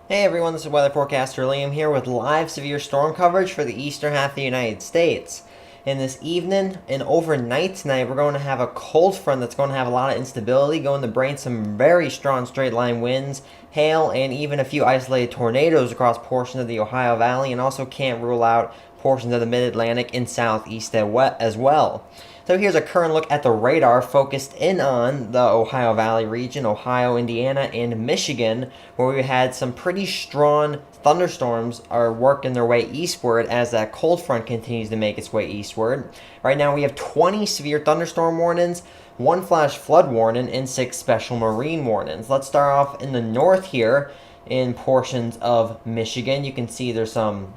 Hey everyone, this is weather forecaster Liam here with live severe storm coverage for the eastern half of the United States. And this evening and overnight tonight, we're going to have a cold front that's going to have a lot of instability, going to bring some very strong straight line winds, hail, and even a few isolated tornadoes across portions of the Ohio Valley, and also can't rule out portions of the mid-Atlantic and southeast as well. So here's a current look at the radar focused in on the Ohio Valley region, Ohio, Indiana, and Michigan, where we had some pretty strong thunderstorms are working their way eastward as that cold front continues to make its way eastward. Right now we have 20 severe thunderstorm warnings, 1 flash flood warning, and 6 special marine warnings. Let's start off in the north here in portions of Michigan. You can see there's some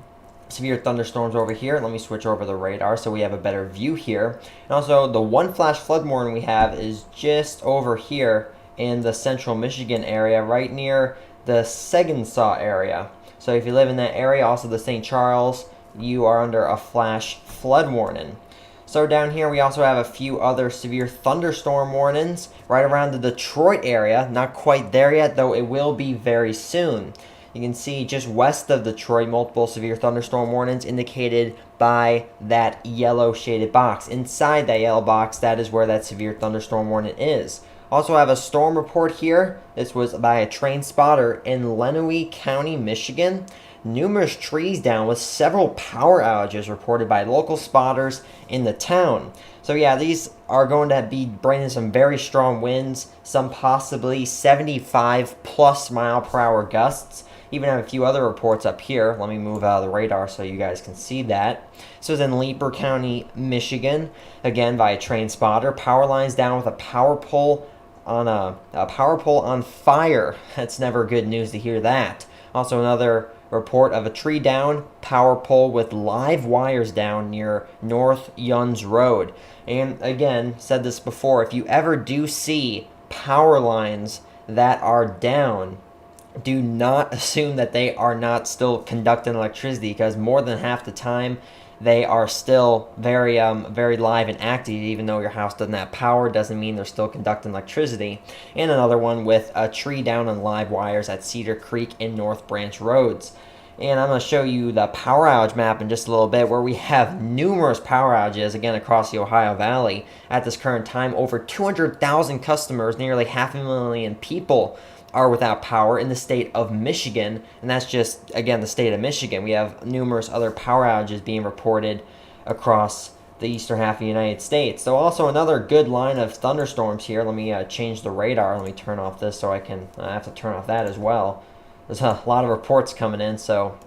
severe thunderstorms over here. Let me switch over the radar so we have a better view here. And also the 1 flash flood warning we have is just over here in the central Michigan area, right near the Segensaw area. So if you live in that area, also the St. Charles, you are under a flash flood warning. So down here we also have a few other severe thunderstorm warnings right around the Detroit area. Not quite there yet, though it will be very soon. You can see just west of Detroit, multiple severe thunderstorm warnings indicated by that yellow shaded box. Inside that yellow box, that is where that severe thunderstorm warning is. Also have a storm report here. This was by a train spotter in Lenawee County, Michigan. Numerous trees down with several power outages reported by local spotters in the town. So yeah, these are going to be bringing some very strong winds, some possibly 75 plus mile per hour gusts. Even have a few other reports up here. Let me move out of the radar so you guys can see that. This was in Leeper County, Michigan. Again, by a train spotter. Power lines down with a power pole on fire. That's never good news to hear that. Also another report of a tree down, power pole with live wires down near North Yuns Road. And again, said this before, if you ever do see power lines that are down, do not assume that they are not still conducting electricity, because more than half the time they are still very live and active. Even though your house doesn't have power, doesn't mean they're still conducting electricity. And another one with a tree down on live wires at Cedar Creek and North Branch Roads. And I'm going to show you the power outage map in just a little bit, where we have numerous power outages, again, across the Ohio Valley. At this current time, over 200,000 customers, nearly 500,000 people are without power in the state of Michigan, and that's just, again, the state of Michigan. We have numerous other power outages being reported across the eastern half of the United States. So also another good line of thunderstorms here. Let me change the radar. Let me turn off this so I have to turn off that as well. There's a lot of reports coming in, so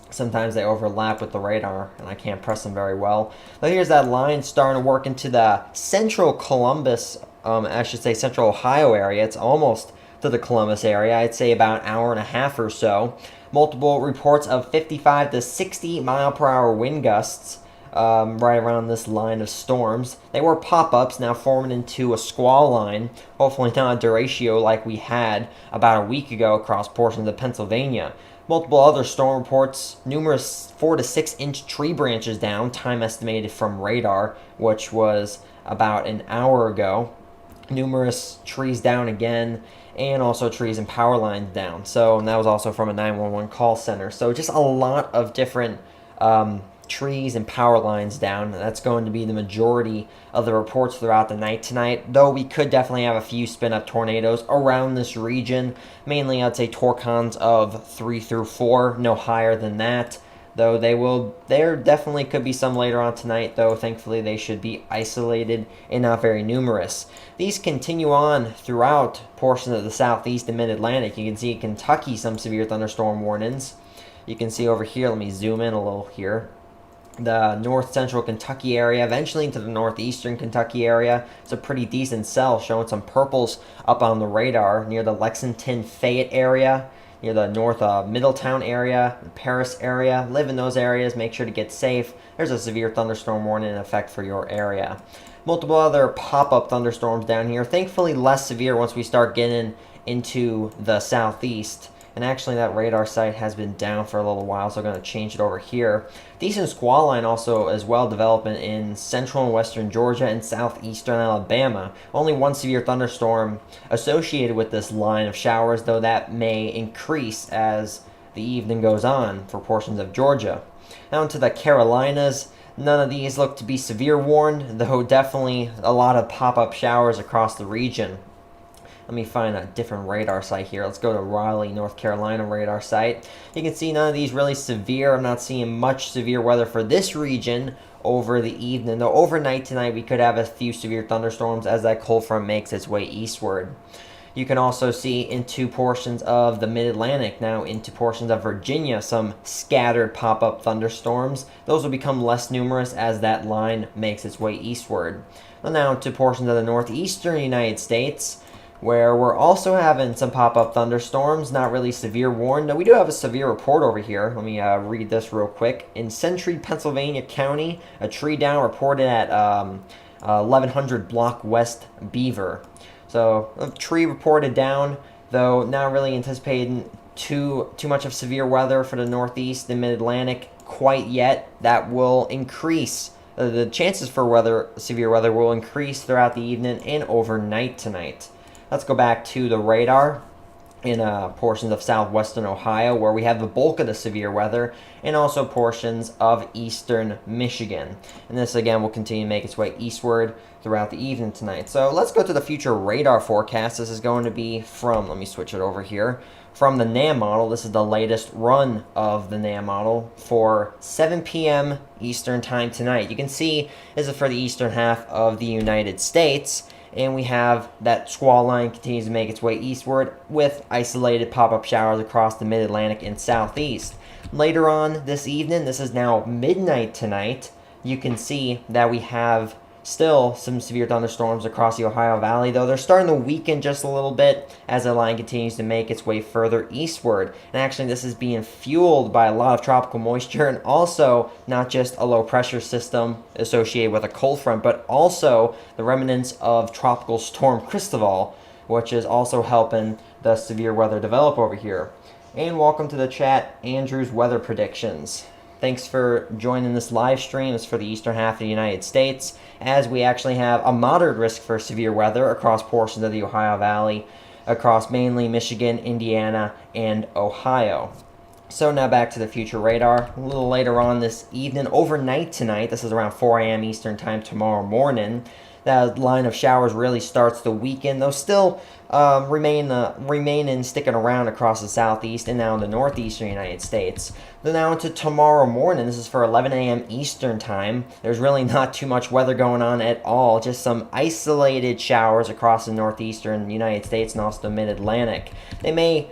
sometimes they overlap with the radar and I can't press them very well. But here's that line starting to work into the central Columbus, I should say central Ohio area. It's almost to the Columbus area. I'd say about an hour and a half or so. Multiple reports of 55 to 60 mile per hour wind gusts right around this line of storms. They were pop-ups, now forming into a squall line, hopefully not a derecho like we had about a week ago across portions of Pennsylvania. Multiple other storm reports, numerous 4 to 6 inch tree branches down, time estimated from radar, which was about an hour ago. Numerous trees down again, and also trees and power lines down. So, and that was also from a 911 call center. So just a lot of different trees and power lines down. That's going to be the majority of the reports throughout the night tonight, though we could definitely have a few spin-up tornadoes around this region. Mainly, I'd say torcons of 3 through 4, no higher than that. Though there definitely could be some later on tonight, though thankfully they should be isolated and not very numerous. These continue on throughout portions of the southeast and mid-Atlantic. You can see in Kentucky some severe thunderstorm warnings. You can see over here, let me zoom in a little here, the north central Kentucky area, eventually into the northeastern Kentucky area. It's a pretty decent cell, showing some purples up on the radar near the Lexington Fayette area, near the north Middletown area, Paris area. Live in those areas, make sure to get safe. There's a severe thunderstorm warning in effect for your area. Multiple other pop-up thunderstorms down here, thankfully less severe once we start getting into the southeast. And actually that radar site has been down for a little while, so I'm going to change it over here. Decent squall line also as well developing in central and western Georgia and southeastern Alabama. Only one severe thunderstorm associated with this line of showers, though that may increase as the evening goes on for portions of Georgia. Now into the Carolinas, none of these look to be severe warned, though definitely a lot of pop-up showers across the region. Let me find a different radar site here. Let's go to Raleigh, North Carolina radar site. You can see none of these really severe. I'm not seeing much severe weather for this region over the evening. Though overnight tonight we could have a few severe thunderstorms as that cold front makes its way eastward. You can also see into portions of the mid-Atlantic, now into portions of Virginia, some scattered pop-up thunderstorms. Those will become less numerous as that line makes its way eastward. Now to portions of the northeastern United States, where we're also having some pop-up thunderstorms, not really severe warned. Now, we do have a severe report over here. Let me read this real quick. In Century, Pennsylvania County, a tree down reported at 1100 block West Beaver. So, a tree reported down, though not really anticipating too much of severe weather for the Northeast and Mid-Atlantic quite yet. That will increase. The chances for severe weather will increase throughout the evening and overnight tonight. Let's go back to the radar in portions of southwestern Ohio, where we have the bulk of the severe weather, and also portions of eastern Michigan. And this, again, will continue to make its way eastward throughout the evening tonight. So let's go to the future radar forecast. This is going to be from, let me switch it over here, from the NAM model. This is the latest run of the NAM model for 7 p.m. Eastern time tonight. You can see this is for the eastern half of the United States. And we have that squall line continues to make its way eastward with isolated pop-up showers across the mid-Atlantic and southeast. Later on this evening, this is now midnight tonight, you can see that we have still some severe thunderstorms across the Ohio Valley, though they're starting to weaken just a little bit as the line continues to make its way further eastward. And actually, this is being fueled by a lot of tropical moisture, and also not just a low pressure system associated with a cold front, but also the remnants of Tropical Storm Cristobal, which is also helping the severe weather develop over here. And welcome to the chat, Andrew's Weather Predictions. Thanks for joining this live stream. It's for the eastern half of the United States, as we actually have a moderate risk for severe weather across portions of the Ohio Valley, across mainly Michigan, Indiana, and Ohio. So now back to the future radar. A little later on this evening, overnight tonight, this is around 4 a.m. Eastern time tomorrow morning, that line of showers really starts to weaken, though still remaining sticking around across the southeast and now in the northeastern United States. Then now into tomorrow morning, this is for 11 a.m. Eastern time. There's really not too much weather going on at all, just some isolated showers across the northeastern United States and also the mid-Atlantic. They may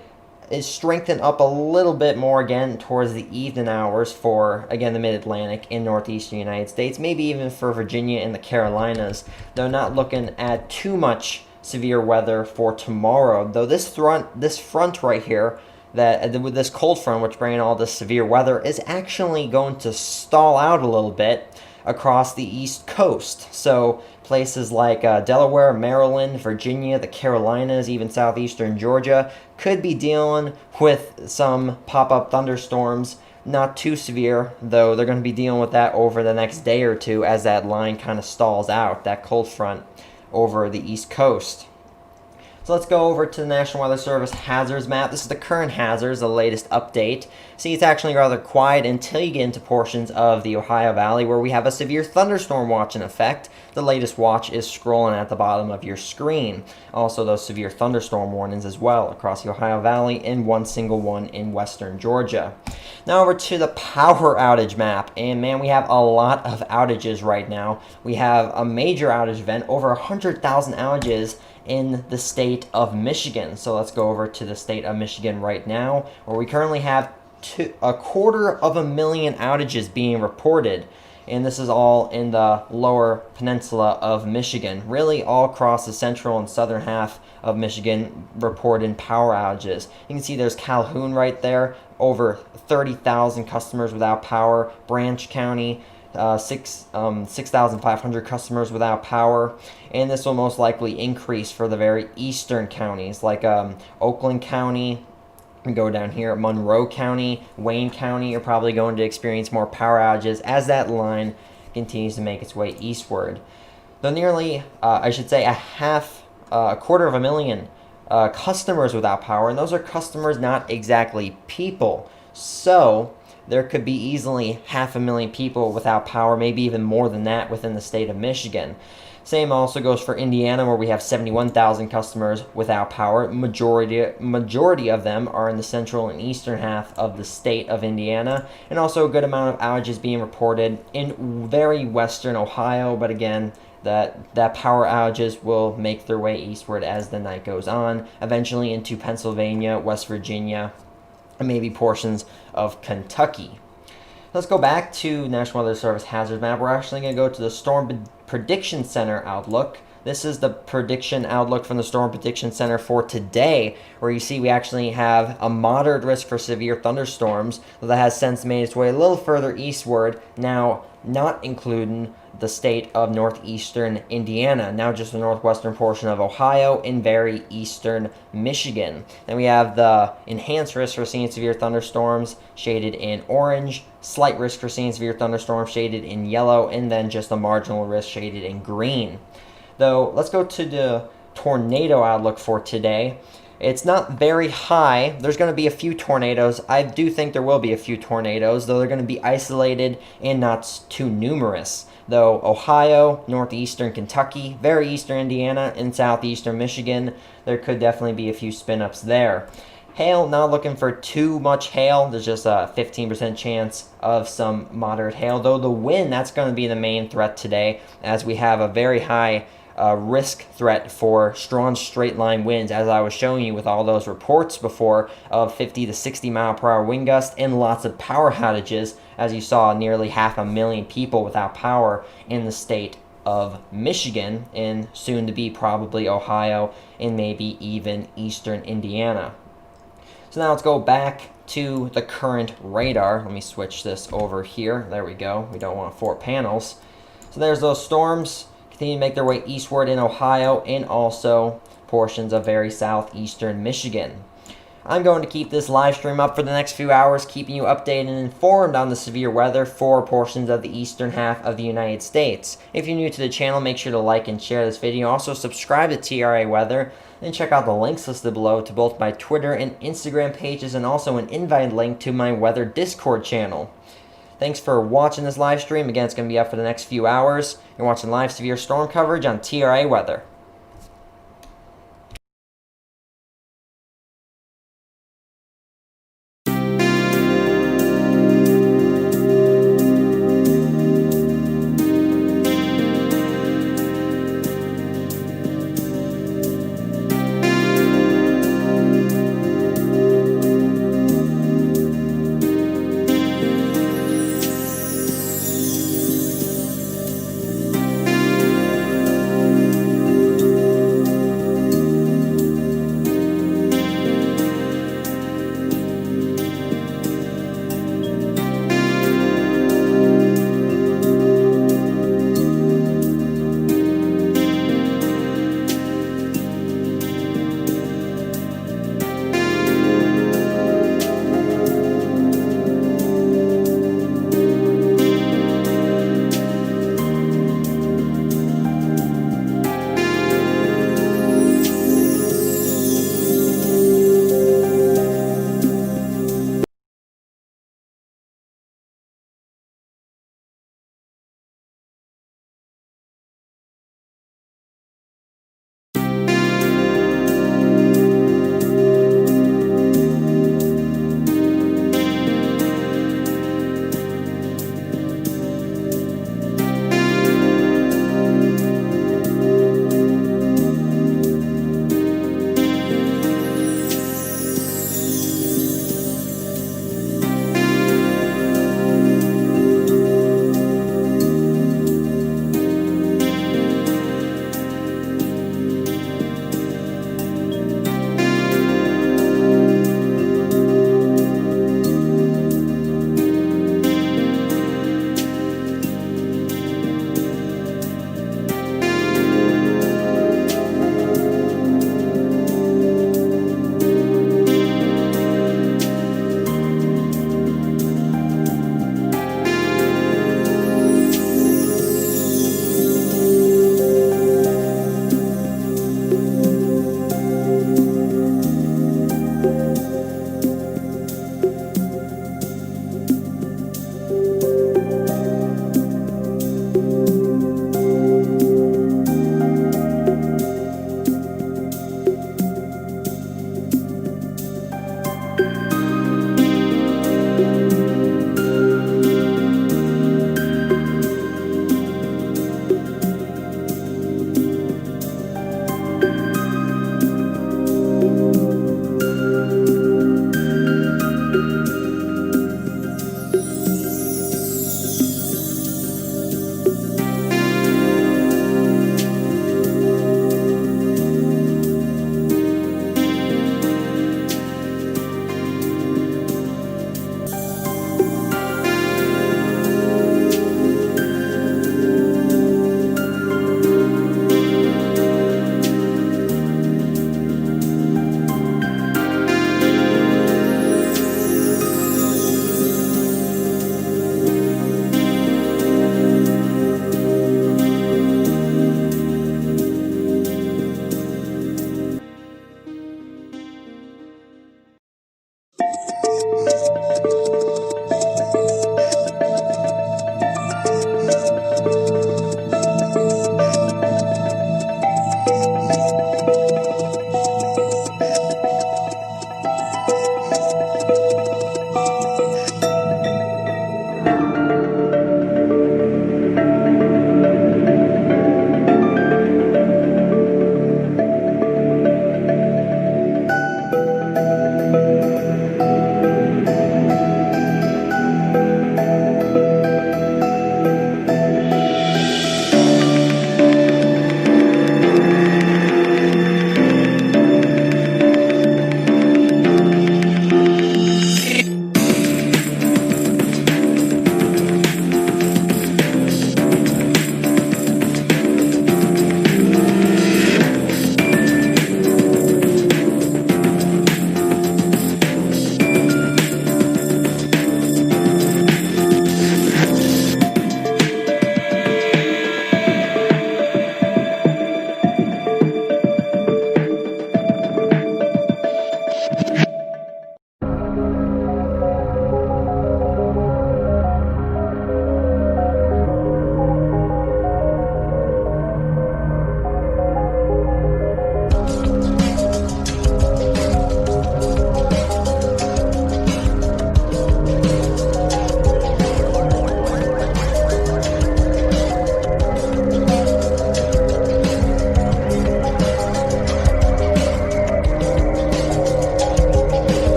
strengthen up a little bit more again towards the evening hours for, again, the mid-Atlantic and northeastern United States, maybe even for Virginia and the Carolinas, though not looking at too much severe weather for tomorrow. Though this front right here, with this cold front, which bringing all this severe weather, is actually going to stall out a little bit across the East Coast. So places like Delaware, Maryland, Virginia, the Carolinas, even southeastern Georgia could be dealing with some pop-up thunderstorms. Not too severe, though they're going to be dealing with that over the next day or two as that line kind of stalls out, that cold front over the East Coast. So let's go over to the National Weather Service hazards map. This is the current hazards, the latest update. See, it's actually rather quiet until you get into portions of the Ohio Valley where we have a severe thunderstorm watch in effect. The latest watch is scrolling at the bottom of your screen. Also, those severe thunderstorm warnings as well across the Ohio Valley and one single one in western Georgia. Now over to the power outage map. And man, we have a lot of outages right now. We have a major outage event, over 100,000 outages in the state of Michigan. So let's go over to the state of Michigan right now, where we currently have 250,000 outages being reported. And this is all in the lower peninsula of Michigan. Really all across the central and southern half of Michigan reporting power outages. You can see there's Calhoun right there, over 30,000 customers without power. Branch County, 6,500 customers without power, and this will most likely increase for the very eastern counties like Oakland County. We go down here, Monroe County, Wayne County are probably going to experience more power outages as that line continues to make its way eastward. Though nearly, a 250,000 customers without power, and those are customers, not exactly people. So there could be easily 500,000 people without power, maybe even more than that within the state of Michigan. Same also goes for Indiana, where we have 71,000 customers without power. Majority of them are in the central and eastern half of the state of Indiana, and also a good amount of outages being reported in very western Ohio. But again, that power outages will make their way eastward as the night goes on, eventually into Pennsylvania, West Virginia, and maybe portions of Kentucky. Let's go back to National Weather Service hazard map. We're actually going to go to the Storm Prediction Center outlook. This is the prediction outlook from the Storm Prediction Center for today, where you see we actually have a moderate risk for severe thunderstorms that has since made its way a little further eastward, now not including the state of northeastern Indiana, now just the northwestern portion of Ohio and very eastern Michigan. Then we have the enhanced risk for seeing severe thunderstorms shaded in orange, slight risk for seeing severe thunderstorms shaded in yellow, and then just a marginal risk shaded in green. Though, let's go to the tornado outlook for today. It's not very high. There's going to be a few tornadoes. I do think there will be a few tornadoes, though they're going to be isolated and not too numerous. Though Ohio, northeastern Kentucky, very eastern Indiana, and southeastern Michigan, there could definitely be a few spin-ups there. Hail, not looking for too much hail. There's just a 15% chance of some moderate hail. Though the wind, that's going to be the main threat today, as we have a very high risk threat for strong straight line winds, as I was showing you with all those reports before of 50 to 60 mile per hour wind gusts and lots of power outages, as you saw nearly 500,000 people without power in the state of Michigan and soon to be probably Ohio and maybe even eastern Indiana. So now let's go back to the current radar. Let me switch this over here. There we go. We don't want 4 panels. So there's those storms continue to make their way eastward in Ohio and also portions of very southeastern Michigan. I'm going to keep this live stream up for the next few hours, keeping you updated and informed on the severe weather for portions of the eastern half of the United States. If you're new to the channel, make sure to like and share this video. Also, subscribe to TRA Weather and check out the links listed below to both my Twitter and Instagram pages, and also an invite link to my weather Discord channel. Thanks for watching this live stream. Again, it's going to be up for the next few hours. You're watching live severe storm coverage on TRA Weather.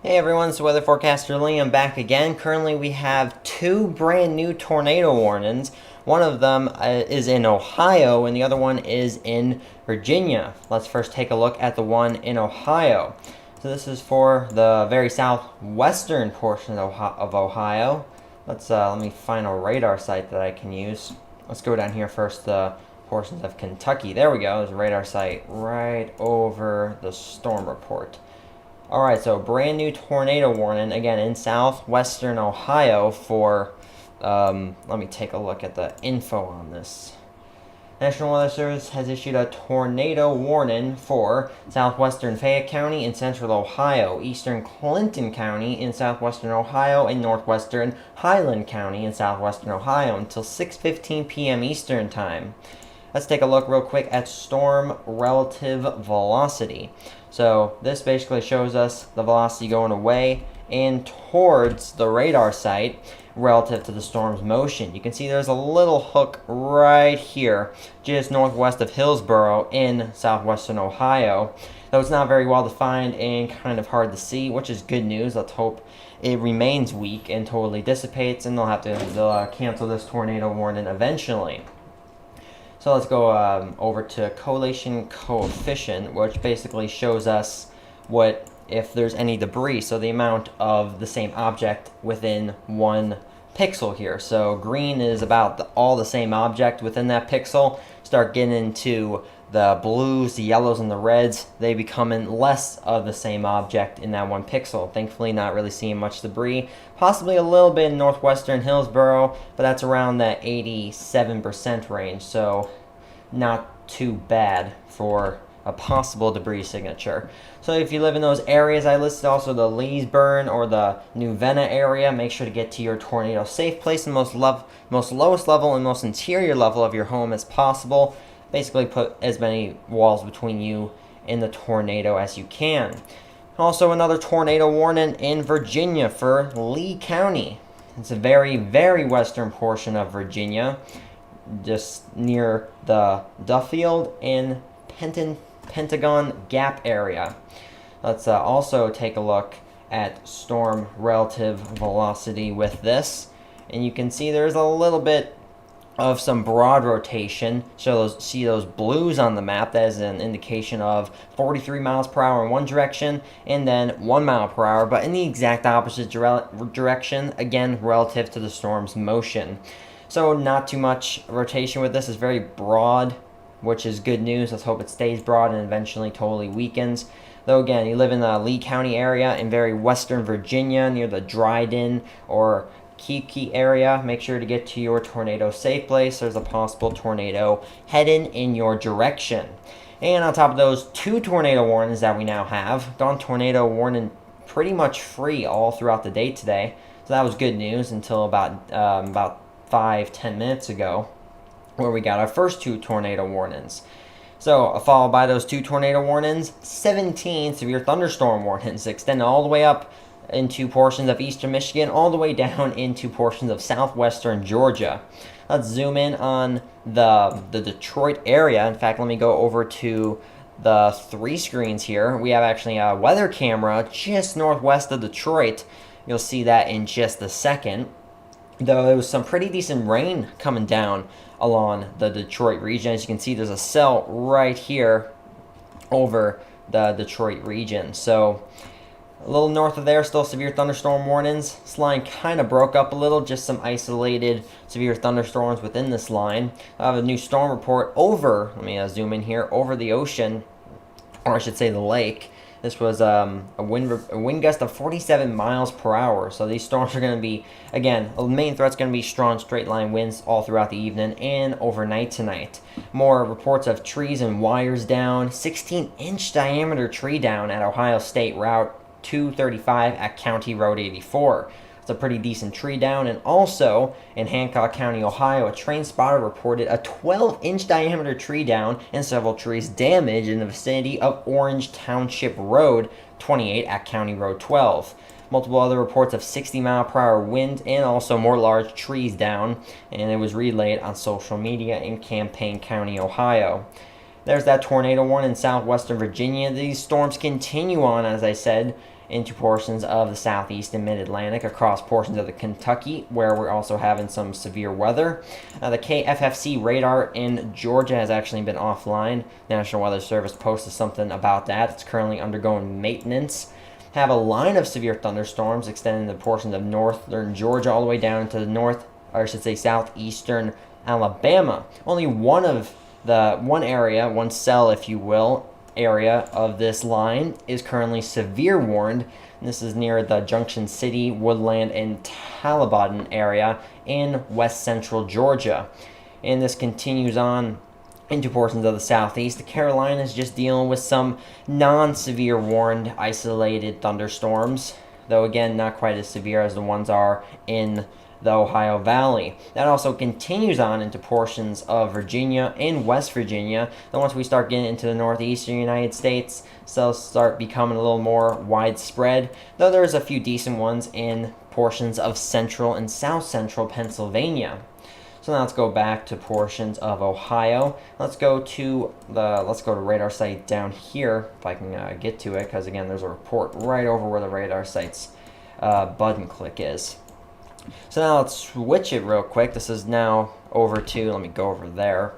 Hey everyone, it's weather forecaster Liam back again. Currently we have two brand new tornado warnings. One of them is in Ohio and the other one is in Virginia. Let's first take a look at the one in Ohio. So this is for the very southwestern portion of Ohio. Let me find a radar site that I can use. Let's go down here first, the portions of Kentucky. There we go, there's a radar site right over the storm report. Alright, so brand new tornado warning, again, in southwestern Ohio for, let me take a look at the info on this. National Weather Service has issued a tornado warning for southwestern Fayette County in central Ohio, eastern Clinton County in southwestern Ohio, and northwestern Highland County in southwestern Ohio until 6:15 p.m. Eastern Time. Let's take a look real quick at storm relative velocity. So this basically shows us the velocity going away and towards the radar site relative to the storm's motion. You can see there's a little hook right here, just northwest of Hillsboro in southwestern Ohio. Though it's not very well defined and kind of hard to see, which is good news. Let's hope it remains weak and totally dissipates, and they'll cancel this tornado warning eventually. So let's go over to correlation coefficient, which basically shows us what if there's any debris, so the amount of the same object within one pixel here. So green is about all the same object within that pixel. Start getting into the blues, the yellows, and the reds, they becoming less of the same object in that one pixel. Thankfully, not really seeing much debris. Possibly a little bit in northwestern Hillsboro, but that's around that 87% range, so not too bad for a possible debris signature. So if you live in those areas I listed, also the Leesburn or the New Vena area, make sure to get to your tornado safe place, and most lowest level and most interior level of your home as possible. Basically put as many walls between you and the tornado as you can. Also another tornado warning in Virginia for Lee County. It's a very, very western portion of Virginia, just near the Duffield and Pentagon Gap area. Let's also take a look at storm relative velocity with this, and you can see there's a little bit of some broad rotation. See those blues on the map. That is an indication of 43 miles per hour in one direction and then 1 mile per hour, but in the exact opposite direction, again relative to the storm's motion. So not too much rotation with this. Is very broad, which is good news. Let's hope it stays broad and eventually totally weakens. Though again, you live in the Lee County area in very western Virginia near the Dryden or Kiki area, make sure to get to your tornado safe place. There's a possible tornado heading in your direction. And on top of those two tornado warnings that we now have, dawn tornado warning pretty much free all throughout the day today. So that was good news until about 5-10 minutes ago, where we got our first two tornado warnings. So followed by those two tornado warnings, 17 severe thunderstorm warnings extend all the way up into portions of eastern Michigan, all the way down into portions of southwestern Georgia. Let's zoom in on the Detroit area. In fact, let me go over to the three screens here. We have actually a weather camera just northwest of Detroit. You'll see that in just a second. Though there was some pretty decent rain coming down along the Detroit region. As you can see, there's a cell right here over the Detroit region. So a little north of there, still severe thunderstorm warnings. This line kind of broke up a little, just some isolated severe thunderstorms within this line. I have a new storm report over, let me zoom in here, over the ocean, or I should say the lake. This was a wind gust of 47 miles per hour. So these storms are going to be, again, the main threat's going to be strong straight line winds all throughout the evening and overnight tonight. More reports of trees and wires down. 16-inch diameter tree down at Ohio State Route 235 at County Road 84. It's a pretty decent tree down. And also in Hancock County, Ohio, a train spotter reported a 12-inch diameter tree down and several trees damaged in the vicinity of Orange Township Road 28 at County Road 12. Multiple other reports of 60-mile-per-hour wind and also more large trees down, and it was relayed on social media in Champaign County, Ohio. There's that tornado warning in southwestern Virginia. These storms continue on, as I said, into portions of the southeast and mid-Atlantic, across portions of the Kentucky, where we're also having some severe weather. The KFFC radar in Georgia has actually been offline. National Weather Service posted something about that. It's currently undergoing maintenance. Have a line of severe thunderstorms extending to portions of northern Georgia all the way down to the north, or I should say southeastern Alabama. Only one area, one cell, if you will, area of this line is currently severe warned. And this is near the Junction City, Woodland, and Taliban area in west central Georgia. And this continues on into portions of the southeast. The Carolinas just dealing with some non-severe warned isolated thunderstorms, though again not quite as severe as the ones are in the Ohio Valley. That also continues on into portions of Virginia and West Virginia. Then once we start getting into the northeastern United States, so start becoming a little more widespread, though there's a few decent ones in portions of central and south central Pennsylvania. So now let's go back to portions of Ohio. Let's go to radar site down here, if I can get to it, because again there's a report right over where the radar site's button click is. So now let's switch it real quick. This is now over to, let me go over there.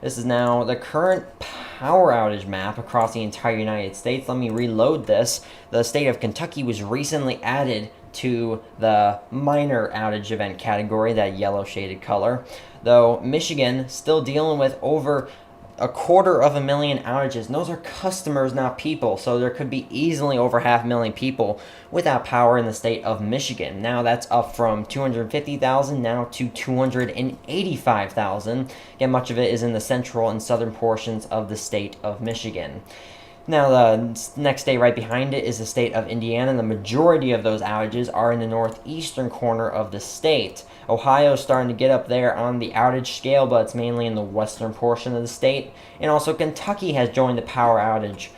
This is now the current power outage map across the entire United States. Let me reload this. The state of Kentucky was recently added to the minor outage event category, that yellow shaded color. Though Michigan still dealing with over 250,000 outages. And those are customers, not people. So there could be easily over 500,000 people without power in the state of Michigan. Now that's up from 250,000 now to 285,000. Again, much of it is in the central and southern portions of the state of Michigan. Now, the next state right behind it is the state of Indiana. The majority of those outages are in the northeastern corner of the state. Ohio's starting to get up there on the outage scale, but it's mainly in the western portion of the state. And also Kentucky has joined the power outage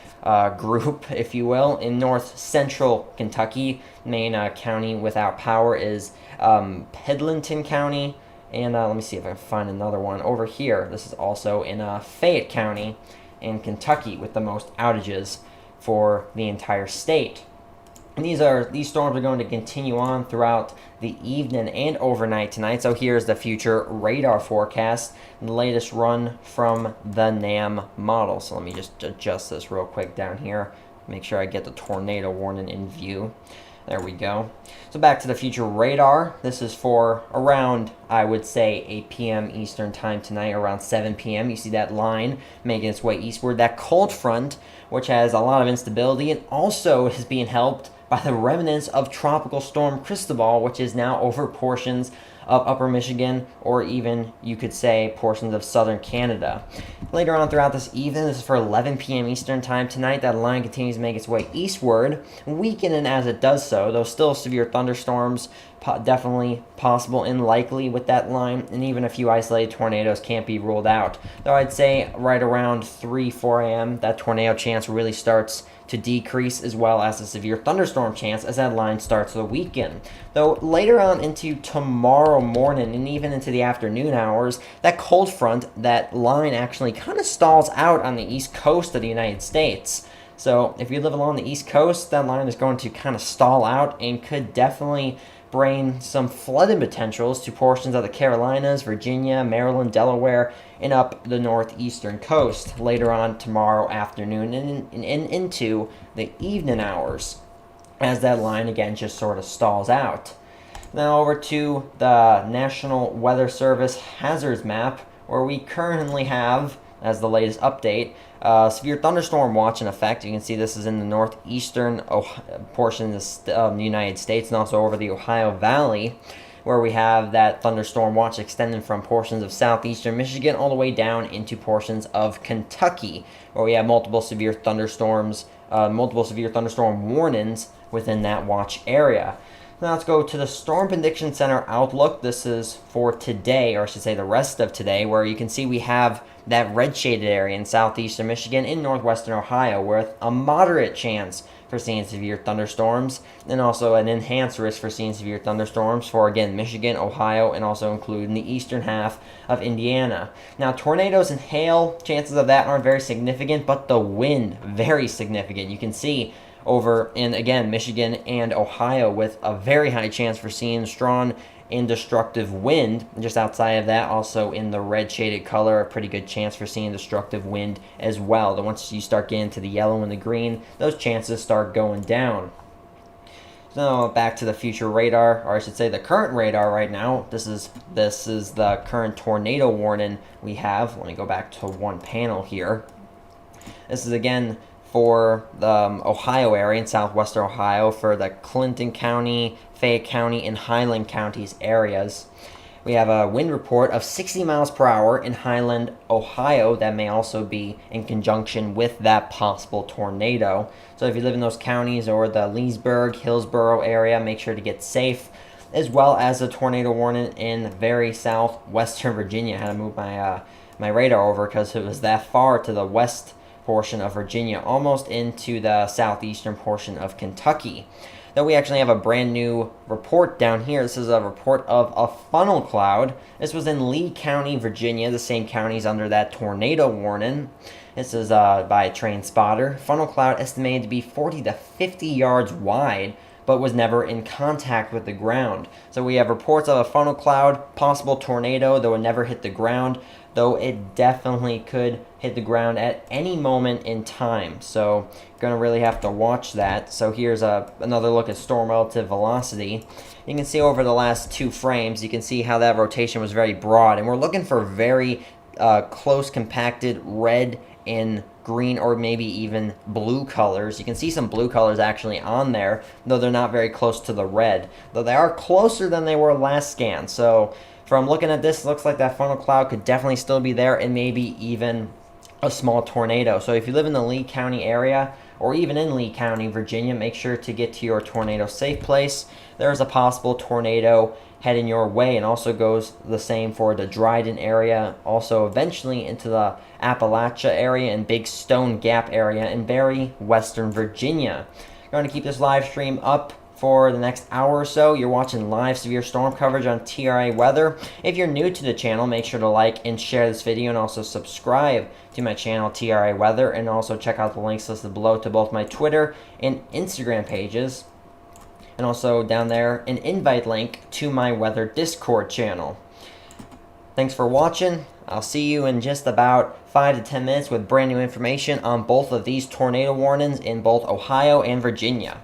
group, if you will. In north central Kentucky, main county without power is Pedlinton County. And let me see if I can find another one over here. This is also in Fayette County in Kentucky with the most outages for the entire state. And these storms are going to continue on throughout the evening and overnight tonight. So here's the future radar forecast, the latest run from the NAM model. So let me just adjust this real quick down here, make sure I get the tornado warning in view. There we go. So back to the future radar. This is for around, I would say, 8 p.m. Eastern time tonight, around 7 p.m. You see that line making its way eastward. That cold front, which has a lot of instability, and also is being helped by the remnants of Tropical Storm Cristobal, which is now over portions of upper Michigan, or even, you could say, portions of southern Canada. Later on throughout this evening, this is for 11 p.m. Eastern time tonight, that line continues to make its way eastward, weakening as it does so, though still severe thunderstorms definitely possible and likely with that line, and even a few isolated tornadoes can't be ruled out. Though I'd say right around 4 a.m., that tornado chance really starts to decrease, as well as the severe thunderstorm chance as that line starts to weaken. Though later on into tomorrow morning and even into the afternoon hours, that cold front, that line actually kind of stalls out on the east coast of the United States. So if you live along the east coast, that line is going to kind of stall out and could definitely bring some flooding potentials to portions of the Carolinas, Virginia, Maryland, Delaware, and up the northeastern coast later on tomorrow afternoon and into the evening hours, as that line again just sort of stalls out. Now over to the National Weather Service hazards map, where we currently have, as the latest update, severe thunderstorm watch in effect. You can see this is in the northeastern portion of the United States, and also over the Ohio Valley, where we have that thunderstorm watch extending from portions of southeastern Michigan all the way down into portions of Kentucky, where we have multiple severe thunderstorm warnings within that watch area. Now let's go to the Storm Prediction Center outlook. This is for today, or I should say the rest of today, where you can see we have that red shaded area in southeastern Michigan and northwestern Ohio with a moderate chance for seeing severe thunderstorms, and also an enhanced risk for seeing severe thunderstorms for, again, Michigan, Ohio, and also including the eastern half of Indiana. Now, tornadoes and hail, chances of that aren't very significant, but the wind, very significant. You can see over in, again, Michigan and Ohio, with a very high chance for seeing strong and destructive wind. Just outside of that, also in the red shaded color, a pretty good chance for seeing destructive wind as well. Then once you start getting to the yellow and the green, those chances start going down. So back to the future radar, or I should say the current radar right now. This is the current tornado warning we have. Let me go back to one panel here. This is again for the Ohio area in southwestern Ohio, for the Clinton County, Fayette County, and Highland counties areas. We have a wind report of 60 miles per hour in Highland, Ohio. That may also be in conjunction with that possible tornado. So if you live in those counties or the Leesburg, Hillsborough area, make sure to get safe, as well as a tornado warning in very southwestern Virginia. I had to move my radar over because it was that far to the west portion of Virginia, almost into the southeastern portion of Kentucky. Then we actually have a brand new report down here. This is a report of a funnel cloud. This was in Lee County, Virginia, the same counties under that tornado warning. This is by a train spotter. Funnel cloud estimated to be 40 to 50 yards wide, but was never in contact with the ground. So we have reports of a funnel cloud, possible tornado, though it never hit the ground, though it definitely could hit the ground at any moment in time. So you're going to really have to watch that. So here's another look at storm relative velocity. You can see over the last two frames, you can see how that rotation was very broad. And we're looking for very close compacted red and green, or maybe even blue colors. You can see some blue colors actually on there, though they're not very close to the red, though they are closer than they were last scan. So from looking at this, looks like that funnel cloud could definitely still be there, and maybe even a small tornado. So if you live in the Lee County area, or even in Lee County, Virginia, make sure to get to your tornado safe place. There's a possible tornado heading your way, and also goes the same for the Dryden area, also eventually into the Appalachia area and Big Stone Gap area in very western Virginia. I'm going to keep this live stream up for the next hour or so. You're watching live severe storm coverage on TRA Weather. If you're new to the channel, make sure to like and share this video, and also subscribe to my channel TRA Weather, and also check out the links listed below to both my Twitter and Instagram pages, and also down there an invite link to my weather Discord channel. Thanks for watching. I'll see you in just about 5 to 10 minutes with brand new information on both of these tornado warnings in both Ohio and Virginia.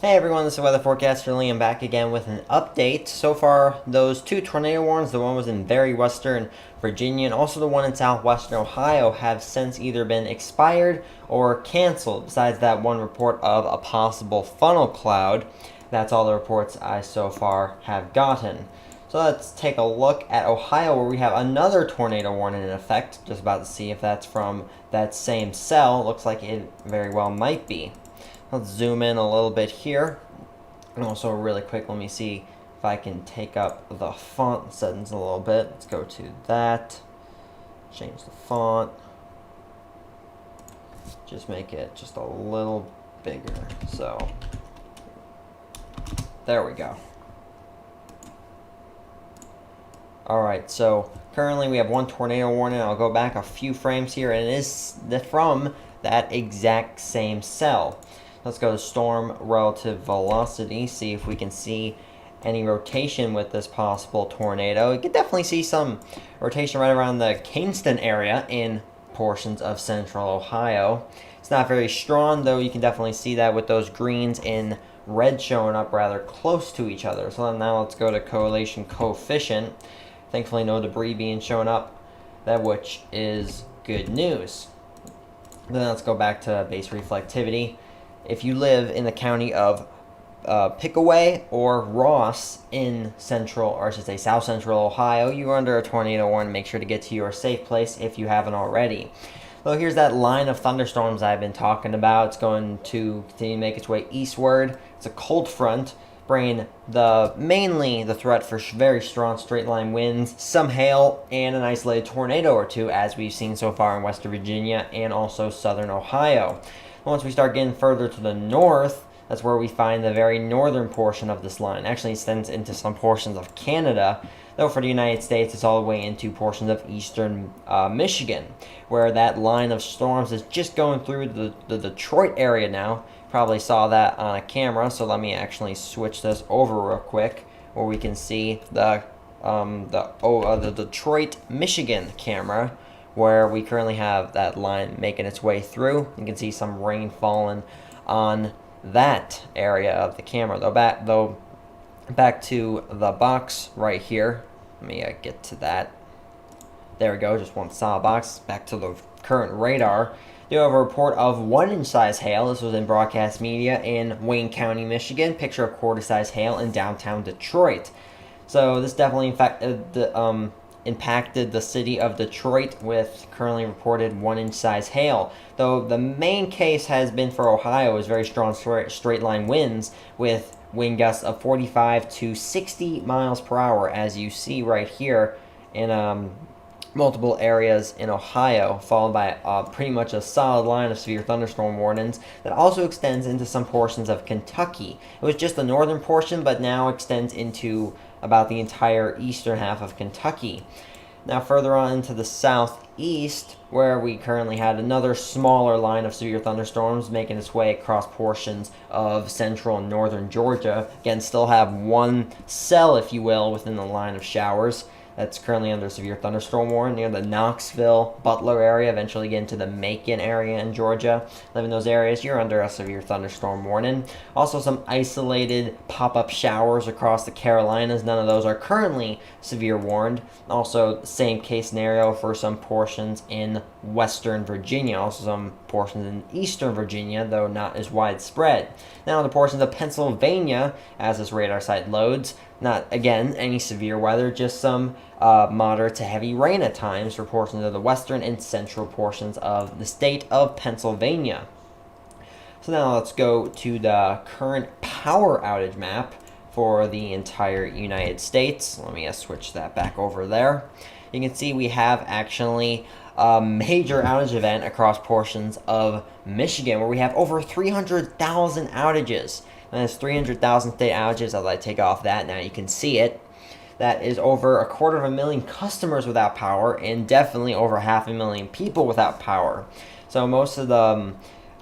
Hey everyone, this is Weather Forecaster Liam back again with an update. So far, those two tornado warnings, the one was in very western Virginia and also the one in southwestern Ohio, have since either been expired or canceled, besides that one report of a possible funnel cloud. That's all the reports I so far have gotten. So let's take a look at Ohio, where we have another tornado warning in effect. Just about to see if that's from that same cell. Looks like it very well might be. Let's zoom in a little bit here. And also really quick, let me see if I can take up the font settings a little bit. Let's go to that. Change the font. Just make it just a little bigger. So, there we go. Alright, so currently we have one tornado warning. I'll go back a few frames here, and it is from that exact same cell. Let's go to storm relative velocity, see if we can see any rotation with this possible tornado. You can definitely see some rotation right around the Kingston area in portions of central Ohio. It's not very strong, though you can definitely see that with those greens in red showing up rather close to each other. So now let's go to correlation coefficient. Thankfully no debris being shown up, that which is good news. Then let's go back to base reflectivity. If you live in the county of Pickaway or Ross in central, or I should say south central Ohio, you are under a tornado warning. Make sure to get to your safe place if you haven't already. So here's that line of thunderstorms I've been talking about. It's going to continue to make its way eastward. It's a cold front, bringing mainly the threat for very strong straight line winds, some hail, and an isolated tornado or two, as we've seen so far in West Virginia and also southern Ohio. Once we start getting further to the north, that's where we find the very northern portion of this line. Actually extends into some portions of Canada, though for the United States it's all the way into portions of eastern Michigan, where that line of storms is just going through the Detroit area now. Probably saw that on a camera, so let me actually switch this over real quick, where we can see the Detroit, Michigan camera, where we currently have that line making its way through. You can see some rain falling on that area of the camera. Though back to the box right here. Let me get to that. There we go, just one solid box. Back to the current radar. They have a report of 1-inch size hail. This was in broadcast media in Wayne County, Michigan. Picture of quarter-size hail in downtown Detroit. So this definitely impacted the city of Detroit with currently reported 1-inch size hail. Though the main case has been for Ohio is very strong straight line winds with wind gusts of 45 to 60 miles per hour, as you see right here in multiple areas in Ohio, followed by pretty much a solid line of severe thunderstorm warnings that also extends into some portions of Kentucky. It was just the northern portion, but now extends into about the entire eastern half of Kentucky. Now further on into the southeast, where we currently had another smaller line of severe thunderstorms making its way across portions of central and northern Georgia. Again, still have one cell, if you will, within the line of showers that's currently under severe thunderstorm warning near the Knoxville, Butler area, eventually get into the Macon area in Georgia. Live in those areas, you're under a severe thunderstorm warning. Also some isolated pop-up showers across the Carolinas. None of those are currently severe warned. Also, same case scenario for some portions in western Virginia. Also some portions in eastern Virginia, though not as widespread. Now the portions of Pennsylvania, as this radar site loads, not, again, any severe weather, just some moderate to heavy rain at times for portions of the western and central portions of the state of Pennsylvania. So now let's go to the current power outage map for the entire United States. Let me switch that back over there. You can see we have actually a major outage event across portions of Michigan, where we have over 300,000 outages. And that's 300,000 state outages. As I take off that, now you can see it. That is over 250,000 customers without power, and definitely over 500,000 people without power. So most of the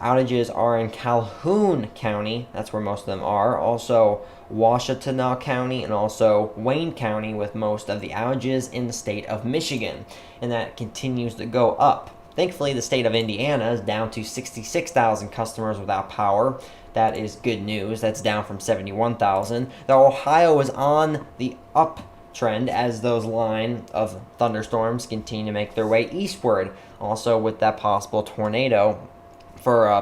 outages are in Calhoun County. That's where most of them are. Also Washtenaw County and also Wayne County, with most of the outages in the state of Michigan. And that continues to go up. Thankfully, the state of Indiana is down to 66,000 customers without power. that is good news. That's down from 71,000. Though Ohio is on the uptrend as those line of thunderstorms continue to make their way eastward. Also with that possible tornado for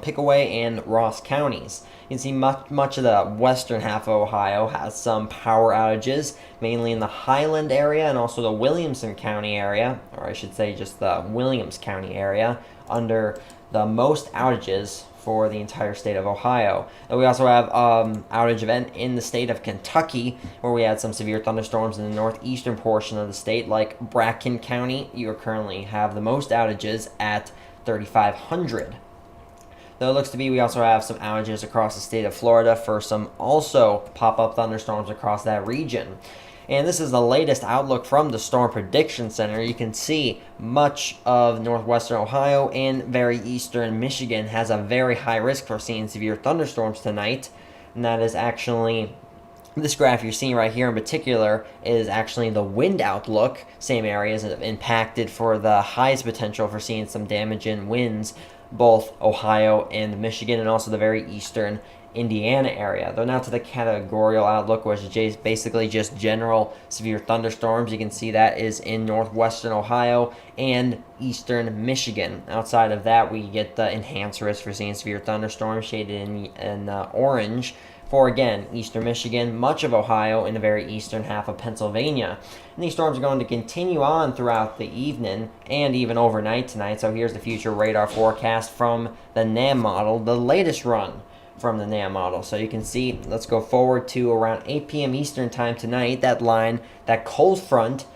Pickaway and Ross counties. You can see much of the western half of Ohio has some power outages, mainly in the Highland area and also the Williamson County area, or I should say just the Williams County area, under the most outages for the entire state of Ohio. And we also have outage event in the state of Kentucky, where we had some severe thunderstorms in the northeastern portion of the state, like Bracken County. You currently have the most outages at 3,500. Though it looks to be we also have some outages across the state of Florida for some also pop-up thunderstorms across that region. And this is the latest outlook from the Storm Prediction Center. You can see much of northwestern Ohio and very eastern Michigan has a very high risk for seeing severe thunderstorms tonight. And that is actually, this graph you're seeing right here in particular is actually the wind outlook. Same areas impacted for the highest potential for seeing some damage in winds, both Ohio and Michigan, and also the very eastern Indiana area. Though now to the categorical outlook, which is basically just general severe thunderstorms. You can see that is in northwestern Ohio and eastern Michigan. Outside of that, we get the enhanced risk for seeing severe thunderstorms shaded in orange for, again, eastern Michigan, much of Ohio, and the very eastern half of Pennsylvania. And these storms are going to continue on throughout the evening and even overnight tonight. So here's the future radar forecast from the NAM model, the latest run from the NAM model. So you can see, let's go forward to around 8 p.m. Eastern time tonight, that line, that cold front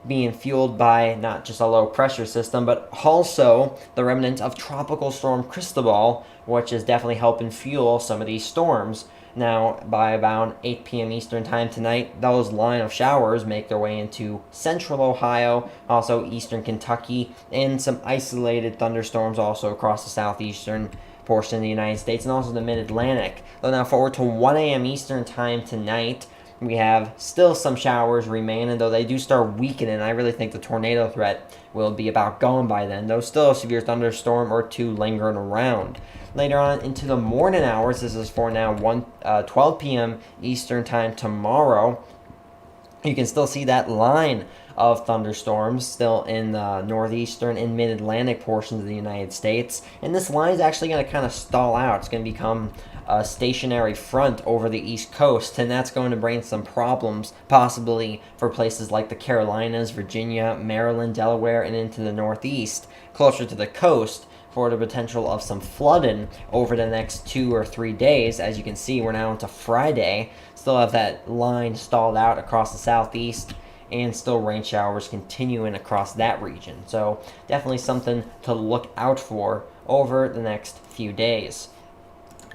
being fueled by not just a low pressure system, but also the remnant of Tropical Storm Cristobal, which is definitely helping fuel some of these storms. Now, by about 8 p.m. Eastern time tonight, those line of showers make their way into central Ohio, also eastern Kentucky, and some isolated thunderstorms also across the southeastern portion of the United States and also the mid-Atlantic. Though now forward to 1 a.m. Eastern time tonight, we have still some showers remaining, though they do start weakening. I really think the tornado threat will be about gone by then, though still a severe thunderstorm or two lingering around. Later on into the morning hours, this is for now 12 p.m. Eastern time tomorrow, you can still see that line of thunderstorms still in the northeastern and mid-Atlantic portions of the United States. And this line is actually going to kind of stall out. It's going to become a stationary front over the East Coast, and that's going to bring some problems possibly for places like the Carolinas, Virginia, Maryland, Delaware, and into the Northeast, closer to the coast, for the potential of some flooding over the next 2 or 3 days. As you can see, we're now into Friday. Still have that line stalled out across the southeast, and still rain showers continuing across that region. So definitely something to look out for over the next few days.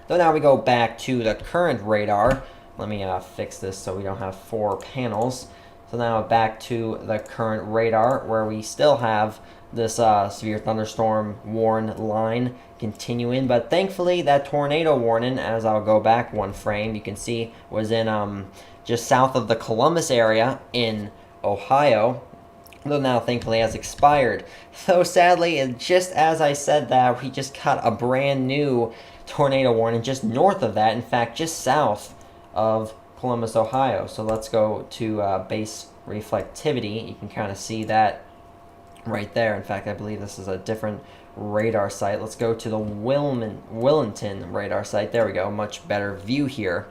So now we go back to the current radar. Let me fix this so we don't have 4 panels. So now back to the current radar, where we still have this severe thunderstorm warn line continuing, but thankfully that tornado warning, as I'll go back one frame, you can see was in just south of the Columbus area in Ohio, though now thankfully has expired. Though sadly, just as I said that, we just got a brand new tornado warning just north of that, in fact just south of Columbus, Ohio. So let's go to base reflectivity. You can kind of see that right there. In fact, I believe this is a different radar site. Let's go to the Willington radar site. There we go, much better view here.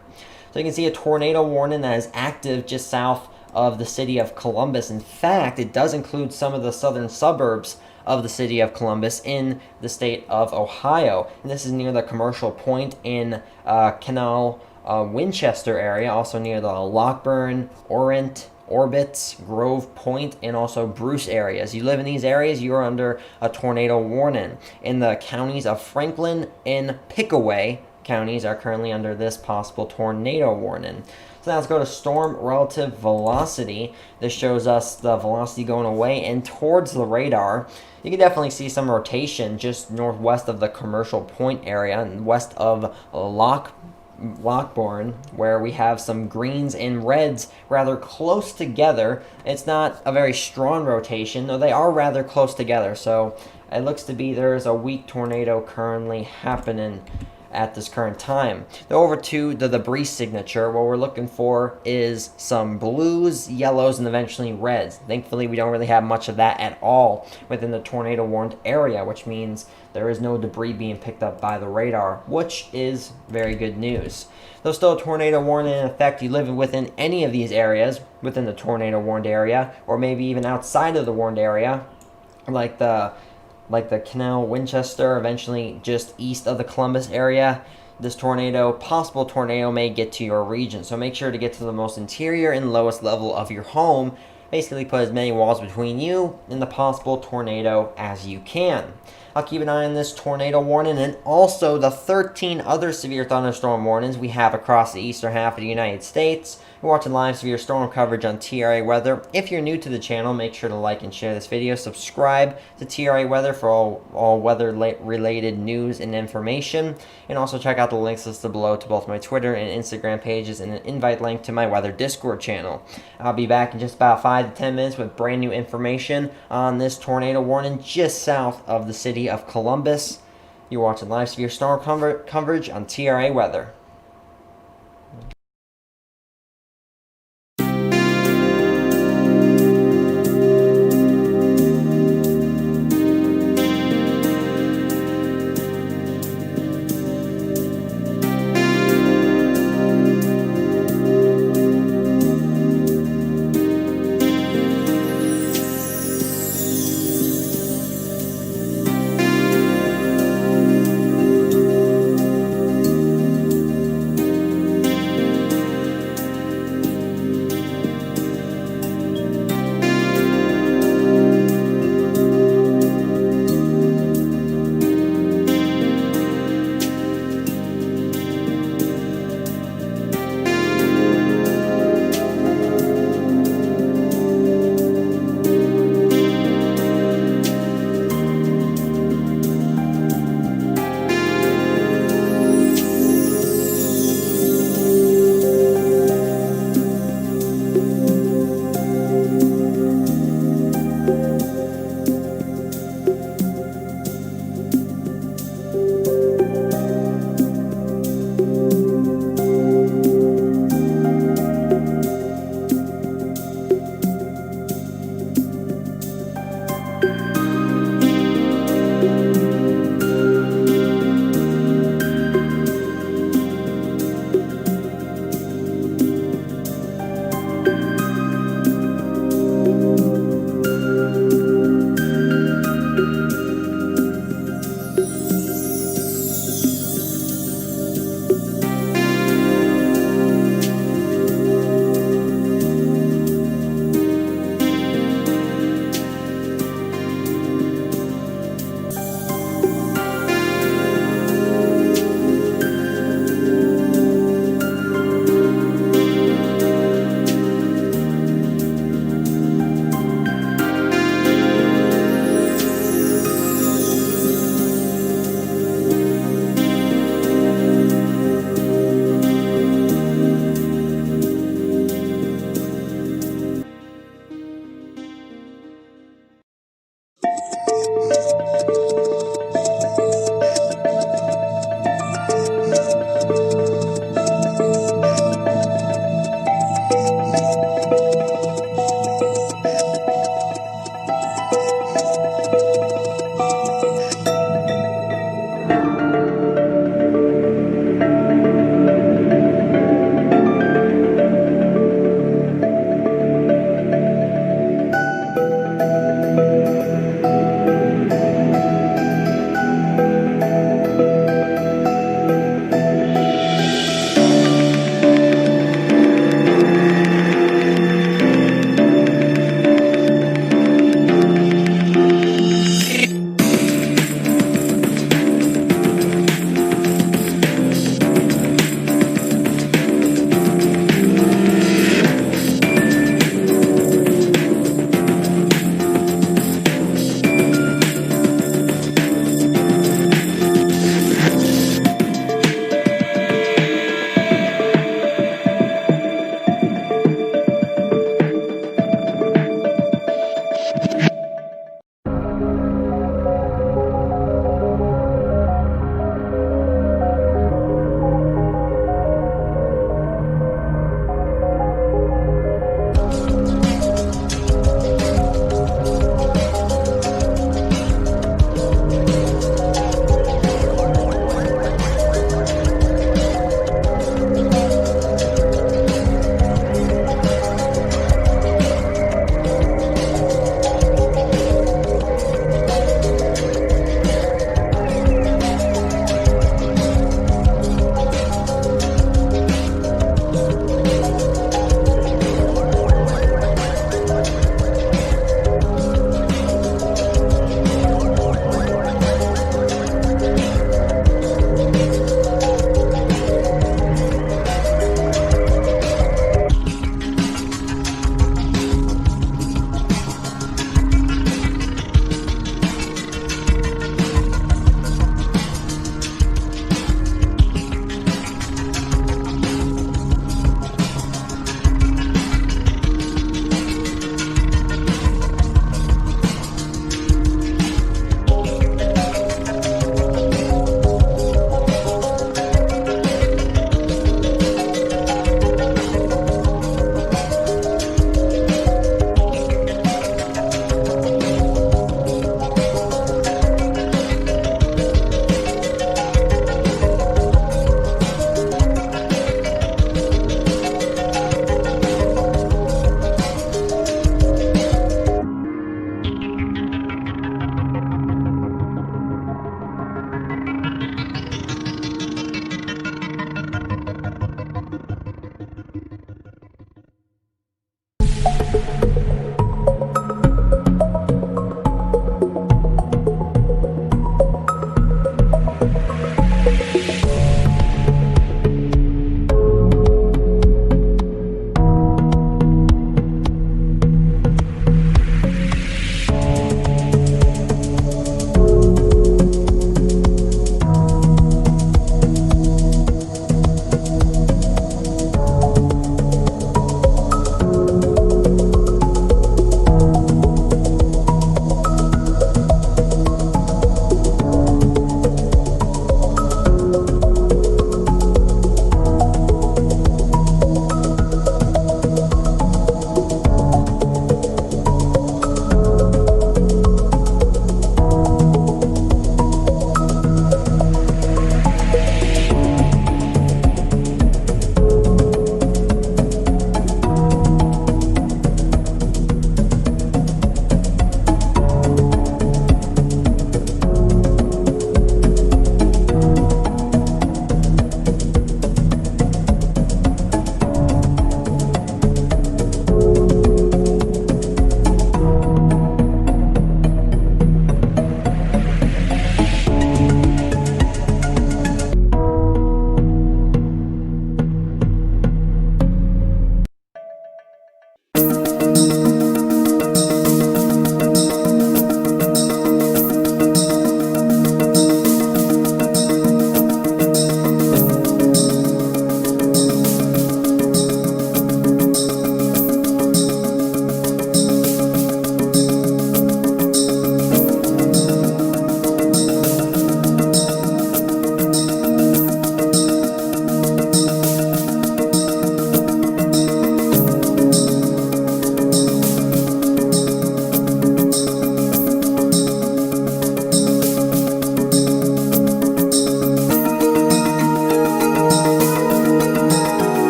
So you can see a tornado warning that is active just south of the city of Columbus. In fact, it does include some of the southern suburbs of the city of Columbus in the state of Ohio. And this is near the commercial point in Canal Winchester area, also near the Lockburn, Orbit, Grove Point, and also Bruce areas. You live in these areas, you are under a tornado warning. In the counties of Franklin and Pickaway counties are currently under this possible tornado warning. So now let's go to storm relative velocity. This shows us the velocity going away and towards the radar. You can definitely see some rotation just northwest of the commercial point area and west of Lockbourne, where we have some greens and reds rather close together. It's not a very strong rotation, though they are rather close together. So it looks to be there's a weak tornado currently happening at this current time. Now over to the debris signature. What we're looking for is some blues, yellows, and eventually reds. Thankfully, we don't really have much of that at all within the tornado warned area, which means there is no debris being picked up by the radar, which is very good news. Though still a tornado warning in effect, you live within any of these areas, within the tornado warned area, or maybe even outside of the warned area, like the Canal Winchester, eventually just east of the Columbus area, this possible tornado may get to your region. So make sure to get to the most interior and lowest level of your home. Basically put as many walls between you and the possible tornado as you can. I'll keep an eye on this tornado warning and also the 13 other severe thunderstorm warnings we have across the eastern half of the United States. You're watching live severe storm coverage on TRA Weather. If you're new to the channel, make sure to like and share this video. Subscribe to TRA Weather for all weather-related news and information. And also check out the links listed below to both my Twitter and Instagram pages and an invite link to my Weather Discord channel. I'll be back in just about 5 to 10 minutes with brand new information on this tornado warning just south of the city of Columbus. You're watching live severe storm coverage on TRA Weather.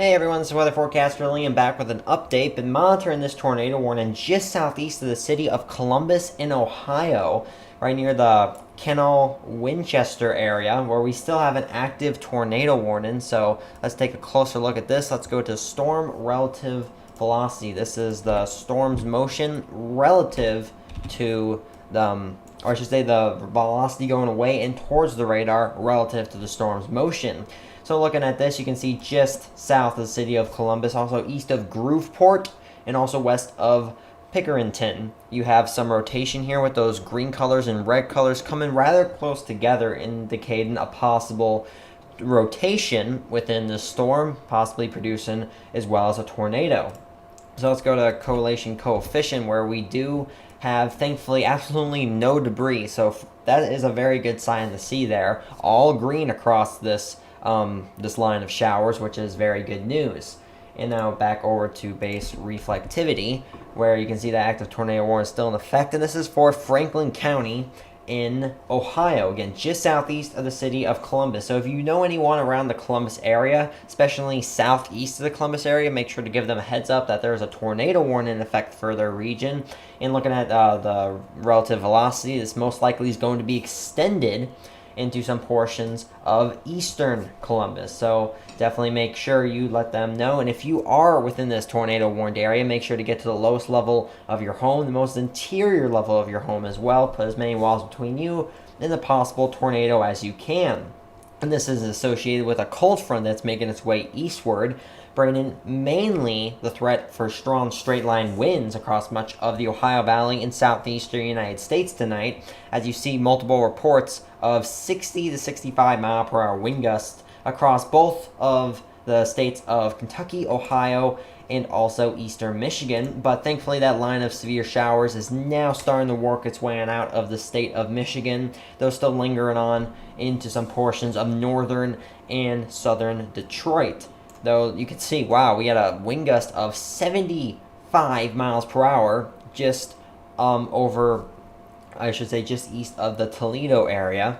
Hey everyone, this is Weather Forecaster Liam back with an update. Been monitoring this tornado warning just southeast of the city of Columbus in Ohio, right near the Kennel Winchester area, where we still have an active tornado warning. So let's take a closer look at this. Let's go to storm relative velocity. This is the storm's motion relative to the or I should say the velocity going away and towards the radar relative to the storm's motion. So looking at this, you can see just south of the city of Columbus, also east of Grooveport, and also west of Pickerington. You have some rotation here with those green colors and red colors coming rather close together, indicating a possible rotation within the storm, possibly producing as well as a tornado. So let's go to correlation coefficient, where we do have, thankfully, absolutely no debris. So that is a very good sign to see there. All green across this this line of showers, which is very good news. And now back over to base reflectivity, where you can see the active tornado warning is still in effect. And this is for Franklin County in Ohio, again, just southeast of the city of Columbus. So if you know anyone around the Columbus area, especially southeast of the Columbus area, make sure to give them a heads up that there's a tornado warning in effect for their region. And looking at the relative velocity, this most likely is going to be extended into some portions of eastern Columbus. So definitely make sure you let them know. And if you are within this tornado warned area, make sure to get to the lowest level of your home, the most interior level of your home as well. Put as many walls between you and the possible tornado as you can. And this is associated with a cold front that's making its way eastward, bringing mainly the threat for strong straight line winds across much of the Ohio Valley and southeastern United States tonight, as you see multiple reports of 60 to 65 mile per hour wind gusts across both of the states of Kentucky, Ohio, and also eastern Michigan. But thankfully that line of severe showers is now starting to work its way on out of the state of Michigan, though still lingering on into some portions of northern and southern Detroit. Though you can see, wow, we had a wind gust of 75 miles per hour just over, I should say, just east of the Toledo area.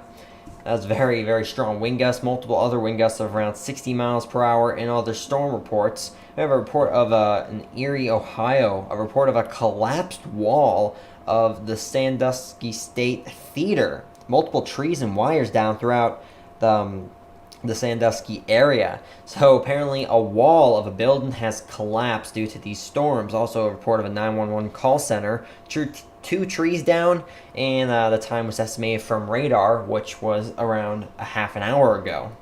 That's very, very strong wind gusts. Multiple other wind gusts of around 60 miles per hour in other storm reports. We have a report of in Erie, Ohio, a report of a collapsed wall of the Sandusky State Theater. Multiple trees and wires down throughout the Sandusky area. So apparently a wall of a building has collapsed due to these storms. Also a report of a 911 call center. Two trees down, and the time was estimated from radar, which was around a half an hour ago.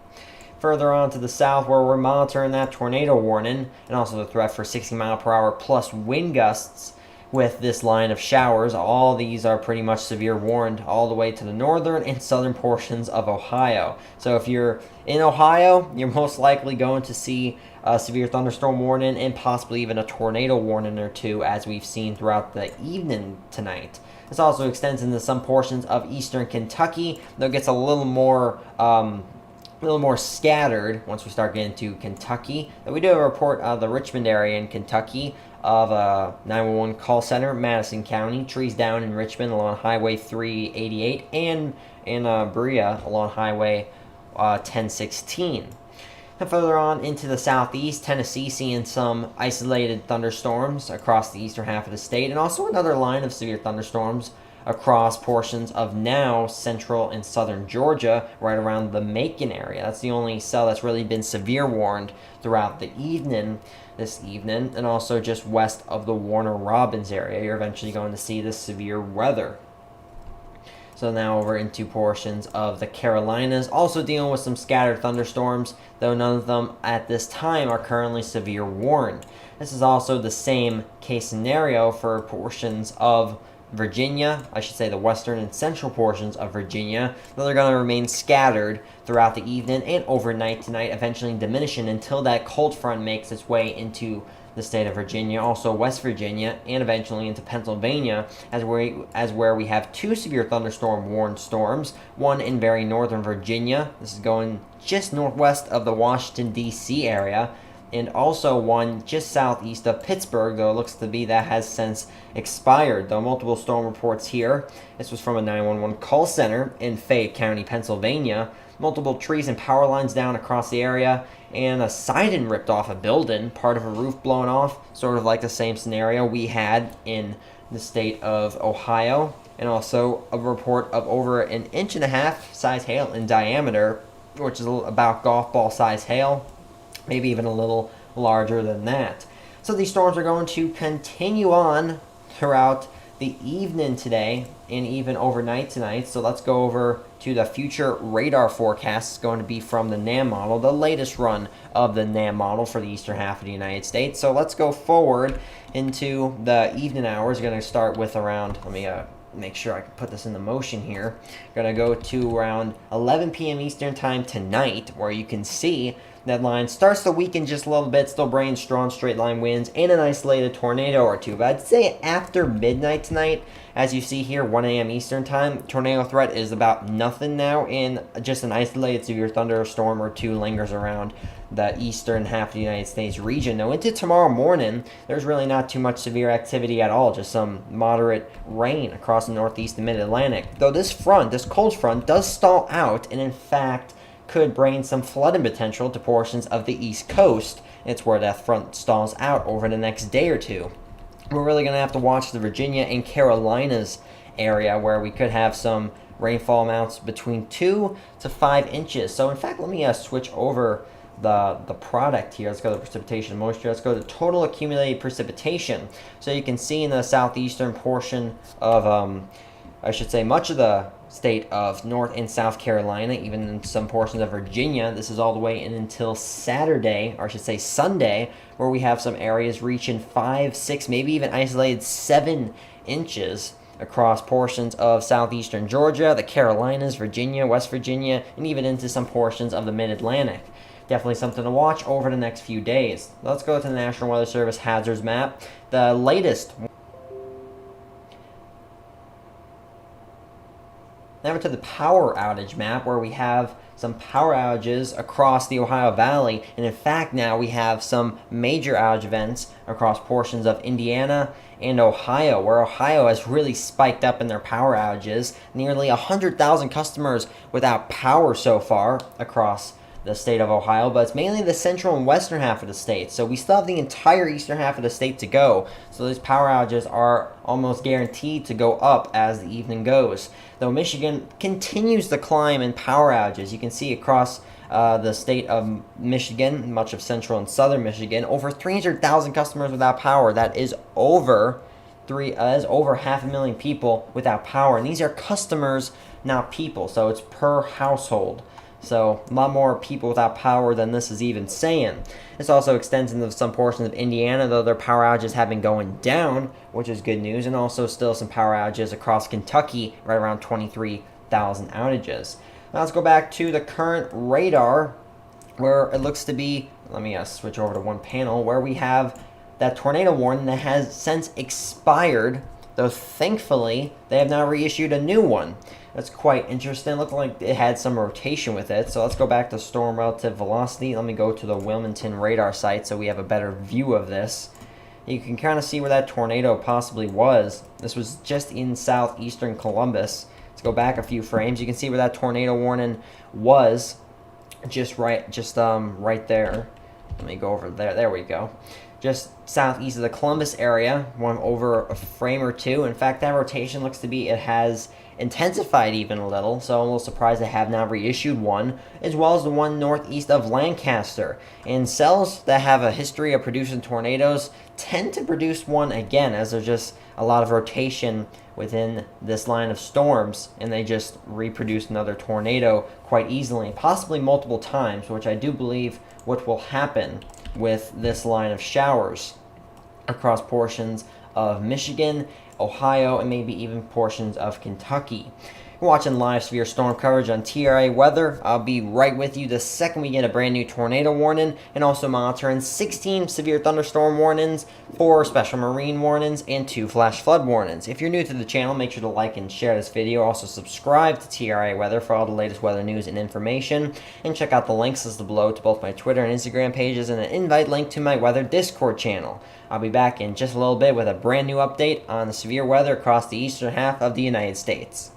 Further on to the south, where we're monitoring that tornado warning and also the threat for 60 mile per hour plus wind gusts with this line of showers. All these are pretty much severe warned all the way to the northern and southern portions of Ohio. So if you're in Ohio, you're most likely going to see a severe thunderstorm warning and possibly even a tornado warning or two, as we've seen throughout the evening tonight. This also extends into some portions of eastern Kentucky, though it gets a little more scattered once we start getting to Kentucky. But we do have a report of the Richmond area in Kentucky of a 911 call center, Madison County. Trees down in Richmond along Highway 388 and in Berea along Highway 1016. And further on into the southeast, Tennessee seeing some isolated thunderstorms across the eastern half of the state, and also another line of severe thunderstorms across portions of now central and southern Georgia, right around the Macon area. That's the only cell that's really been severe warned throughout the evening, this evening, and also just west of the Warner Robins area. You're eventually going to see this severe weather. So now over into portions of the Carolinas, also dealing with some scattered thunderstorms, though none of them at this time are currently severe warned. This is also the same case scenario for portions of Virginia, I should say the western and central portions of Virginia, though they're going to remain scattered throughout the evening and overnight tonight, eventually diminishing until that cold front makes its way into the state of Virginia, also West Virginia, and eventually into Pennsylvania, as where we have two severe thunderstorm warned storms, one in very northern Virginia. This is going just northwest of the Washington, D.C. area, and also one just southeast of Pittsburgh, though it looks to be that has since expired, though multiple storm reports here. This was from a 911 call center in Fayette County, Pennsylvania. Multiple trees and power lines down across the area, and a siding ripped off a building, part of a roof blown off, sort of like the same scenario we had in the state of Ohio. And also a report of over 1.5-inch size hail in diameter, which is about golf ball size hail, maybe even a little larger than that. So these storms are going to continue on throughout the evening today and even overnight tonight. So let's go over to the future radar forecast. It's going to be from the NAM model, the latest run of the NAM model for the eastern half of the United States. So let's go forward into the evening hours. We're going to start with around, let me make sure I can put this into motion here. We're going to go to around 11 p.m. Eastern time tonight, where you can see that line starts to weaken just a little bit, still bringing strong straight line winds and an isolated tornado or two. But I'd say after midnight tonight, as you see here, 1 a.m. Eastern time, tornado threat is about nothing now, and just an isolated severe thunderstorm or two lingers around the eastern half of the United States region. Now into tomorrow morning, there's really not too much severe activity at all, just some moderate rain across the northeast and mid-Atlantic. Though this front, this cold front, does stall out, and in fact could bring some flooding potential to portions of the East Coast. It's where that front stalls out over the next day or two. We're really going to have to watch the Virginia and Carolinas area, where we could have some rainfall amounts between 2 to 5 inches. So in fact, let me switch over the product here. Let's go to precipitation and moisture. Let's go to total accumulated precipitation. So you can see in the southeastern portion of, I should say, much of the state of North and South Carolina, even in some portions of Virginia. This is all the way in until Saturday, or I should say Sunday, where we have some areas reaching 5, 6, maybe even isolated 7 inches across portions of southeastern Georgia, the Carolinas, Virginia, West Virginia, and even into some portions of the mid-Atlantic. Definitely something to watch over the next few days. Let's go to the National Weather Service hazards map. The latest. Now to the power outage map, where we have some power outages across the Ohio Valley, and in fact now we have some major outage events across portions of Indiana and Ohio, where Ohio has really spiked up in their power outages. Nearly 100,000 customers without power so far across the state of Ohio, but it's mainly the central and western half of the state. So we still have the entire eastern half of the state to go. So these power outages are almost guaranteed to go up as the evening goes. Though Michigan continues to climb in power outages. You can see across the state of Michigan, much of central and southern Michigan, over 300,000 customers without power. That is over 500,000 people without power. And these are customers, not people. So it's per household. So a lot more people without power than this is even saying. This also extends into some portions of Indiana, though their power outages have been going down, which is good news, and also still some power outages across Kentucky, right around 23,000 outages. Now let's go back to the current radar, where it looks to be, let me switch over to one panel, where we have that tornado warning that has since expired, though thankfully they have now reissued a new one. That's quite interesting. Looked like it had some rotation with it. So let's go back to storm relative velocity. Let me go to the Wilmington radar site so we have a better view of this. You can kind of see where that tornado possibly was. This was just in southeastern Columbus. Let's go back a few frames. You can see where that tornado warning was, right there. Let me go over there. There we go. Just southeast of the Columbus area, one over a frame or two. In fact, that rotation looks to be, it has intensified even a little, so I'm a little surprised they have now reissued one, as well as the one northeast of Lancaster. And cells that have a history of producing tornadoes tend to produce one again, as there's just a lot of rotation within this line of storms, and they just reproduce another tornado quite easily, possibly multiple times, which I do believe what will happen with this line of showers across portions of Michigan, Ohio, and maybe even portions of Kentucky. You're watching live severe storm coverage on TRA Weather. I'll be right with you the second we get a brand new tornado warning, and also monitoring 16 severe thunderstorm warnings, 4 special marine warnings, and 2 flash flood warnings. If you're new to the channel, make sure to like and share this video. Also subscribe to TRA Weather for all the latest weather news and information, and check out the links listed below to both my Twitter and Instagram pages and an invite link to my weather Discord channel. I'll be back in just a little bit with a brand new update on the severe weather across the eastern half of the United States.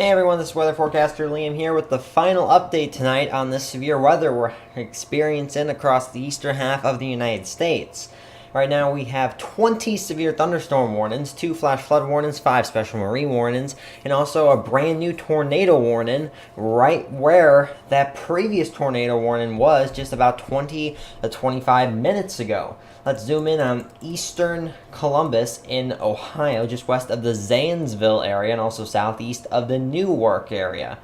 Hey everyone, this is weather forecaster Liam here with the final update tonight on this severe weather we're experiencing across the eastern half of the United States. Right now we have 20 severe thunderstorm warnings, 2 flash flood warnings, 5 special marine warnings, and also a brand new tornado warning right where that previous tornado warning was just about 20 to 25 minutes ago. Let's zoom in on eastern Columbus in Ohio, just west of the Zanesville area and also southeast of the Newark area.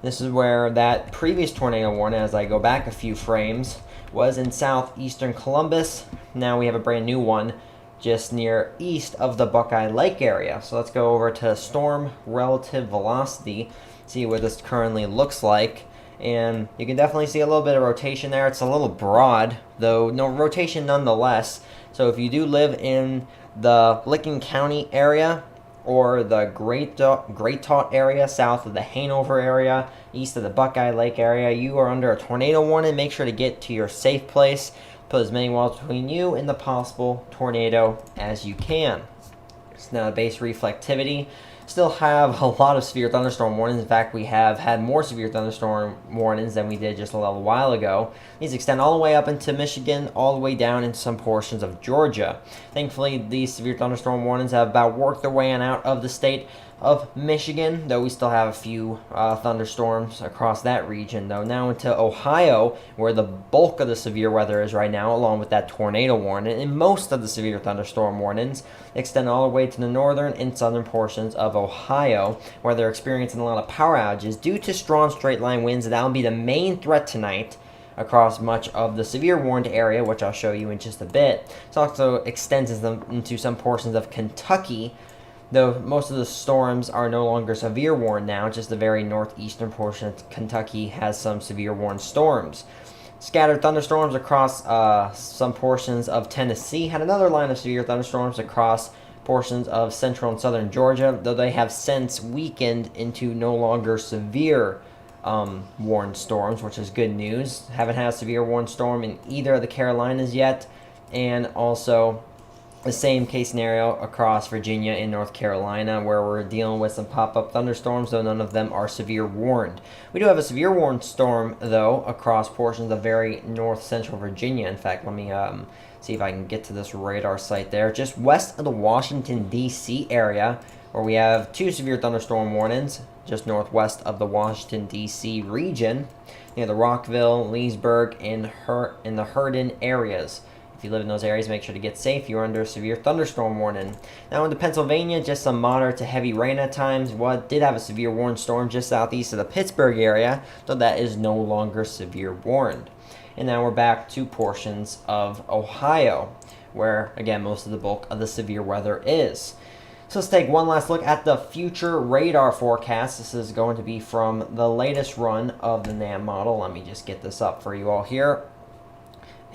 This is where that previous tornado warning, as I go back a few frames, was in southeastern Columbus. Now we have a brand new one just near east of the Buckeye Lake area. So let's go over to storm relative velocity, see what this currently looks like. And you can definitely see a little bit of rotation there. It's a little broad, though no rotation nonetheless. So if you do live in the Licking County area or the Great Taut area, south of the Hanover area, east of the Buckeye Lake area, you are under a tornado warning. Make sure to get to your safe place. Put as many walls between you and the possible tornado as you can. It's now base reflectivity. Still have a lot of severe thunderstorm warnings. In fact, we have had more severe thunderstorm warnings than we did just a little while ago. These extend all the way up into Michigan, all the way down into some portions of Georgia. Thankfully, these severe thunderstorm warnings have about worked their way on out of the state of Michigan, though we still have a few thunderstorms across that region, though. Now into Ohio, where the bulk of the severe weather is right now, along with that tornado warning, and most of the severe thunderstorm warnings extend all the way to the northern and southern portions of Ohio, where they're experiencing a lot of power outages due to strong straight line winds. That will be the main threat tonight across much of the severe warned area, which I'll show you in just a bit. It also extends into some portions of Kentucky, though most of the storms are no longer severe warned now. Just the very northeastern portion of Kentucky has some severe warned storms. Scattered thunderstorms across some portions of Tennessee. Had another line of severe thunderstorms across portions of central and southern Georgia, though they have since weakened into no longer severe warned storms, which is good news. Haven't had a severe warned storm in either of the Carolinas yet, and also the same case scenario across Virginia and North Carolina, where we're dealing with some pop-up thunderstorms, though none of them are severe warned. We do have a severe warned storm, though, across portions of very north-central Virginia. In fact, let me see if I can get to this radar site there. Just west of the Washington, D.C. area, where we have 2 severe thunderstorm warnings, just northwest of the Washington, D.C. region, near the Rockville, Leesburg, and the Herndon areas. If you live in those areas, make sure to get safe. You're under a severe thunderstorm warning. Now into Pennsylvania, just some moderate to heavy rain at times. What did have a severe warned storm just southeast of the Pittsburgh area, though that is no longer severe warned. And now we're back to portions of Ohio, where, again, most of the bulk of the severe weather is. So let's take one last look at the future radar forecast. This is going to be from the latest run of the NAM model. Let me just get this up for you all here.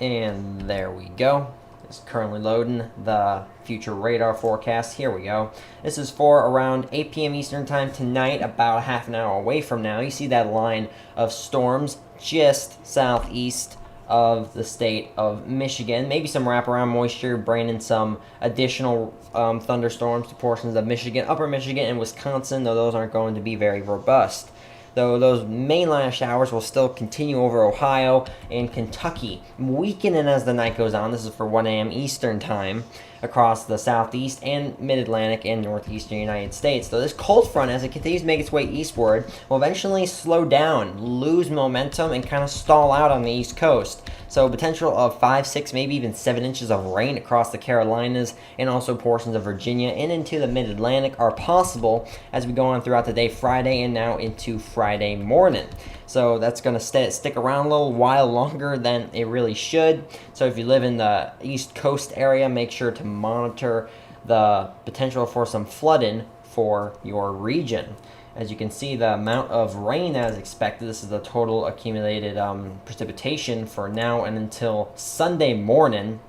And there we go. It's currently loading the future radar forecast. Here we go. This is for around 8 p.m. Eastern time tonight, about half an hour away from now. You see that line of storms just southeast of the state of Michigan. Maybe some wraparound moisture bringing some additional thunderstorms to portions of Michigan, upper Michigan, and Wisconsin, though those aren't going to be very robust. Though those main line of showers will still continue over Ohio and Kentucky, weakening as the night goes on. This is for 1 a.m. Eastern time across the southeast and mid-Atlantic and northeastern United States. Though this cold front, as it continues to make its way eastward, will eventually slow down, lose momentum, and kind of stall out on the east coast. So potential of 5, 6, maybe even 7 inches of rain across the Carolinas and also portions of Virginia and into the mid-Atlantic are possible as we go on throughout the day, Friday and now into Friday morning. So that's going to stick around a little while longer than it really should. So if you live in the East Coast area, make sure to monitor the potential for some flooding for your region. As you can see, the amount of rain as expected, this is the total accumulated precipitation for now and until Sunday morning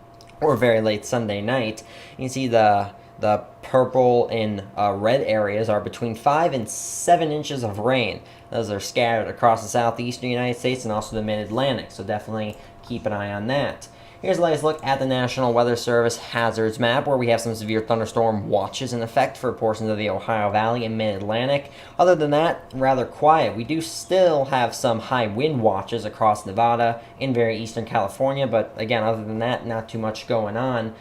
or very late Sunday night. You can see the purple and red areas are between 5 and 7 inches of rain. Those are scattered across the southeastern United States and also the mid-Atlantic, so definitely keep an eye on that. Here's the latest look at the National Weather Service hazards map, where we have some severe thunderstorm watches in effect for portions of the Ohio Valley and Mid-Atlantic. Other than that, rather quiet. We do still have some high wind watches across Nevada and very eastern California, but again, other than that, not too much going on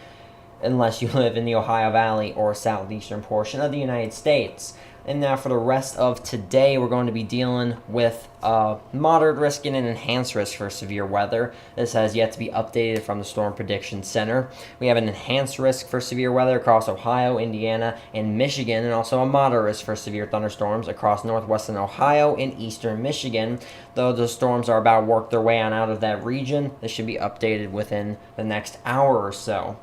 unless you live in the Ohio Valley or southeastern portion of the United States. And now for the rest of today, we're going to be dealing with moderate risk and an enhanced risk for severe weather. This has yet to be updated from the Storm Prediction Center. We have an enhanced risk for severe weather across Ohio, Indiana, and Michigan, and also a moderate risk for severe thunderstorms across northwestern Ohio and eastern Michigan. Though the storms are about to work their way on out of that region, this should be updated within the next hour or so.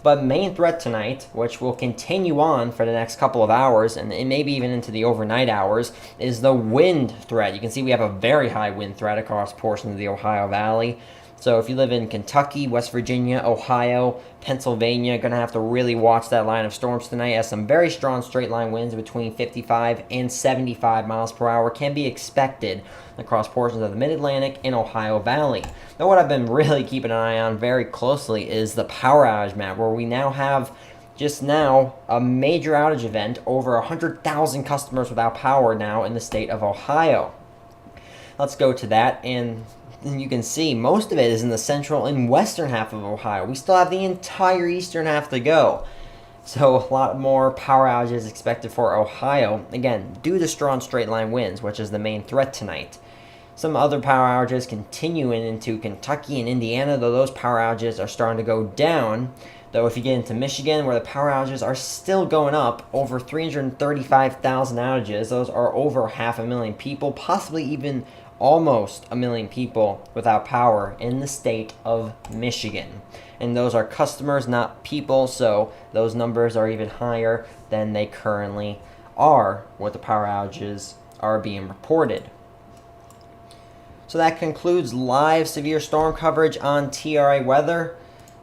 But main threat tonight, which will continue on for the next couple of hours, and maybe even into the overnight hours, is the wind threat. You can see we have a very high wind threat across portions of the Ohio Valley. So if you live in Kentucky, West Virginia, Ohio, Pennsylvania, you're going to have to really watch that line of storms tonight, as some very strong straight line winds between 55 and 75 miles per hour can be expected across portions of the Mid-Atlantic and Ohio Valley. Now, what I've been really keeping an eye on very closely is the power outage map, where we now have just now a major outage event, over 100,000 customers without power now in the state of Ohio. Let's go to that, and you can see most of it is in the central and western half of Ohio. We still have the entire eastern half to go. So a lot more power outages expected for Ohio, again, due to strong straight line winds, which is the main threat tonight. Some other power outages continuing into Kentucky and Indiana, though those power outages are starting to go down. Though if you get into Michigan, where the power outages are still going up, over 335,000 outages, those are over 500,000 people, possibly even almost 1 million people without power in the state of Michigan. And those are customers, not people, so those numbers are even higher than they currently are, what the power outages are being reported. So that concludes live severe storm coverage on TRA Weather.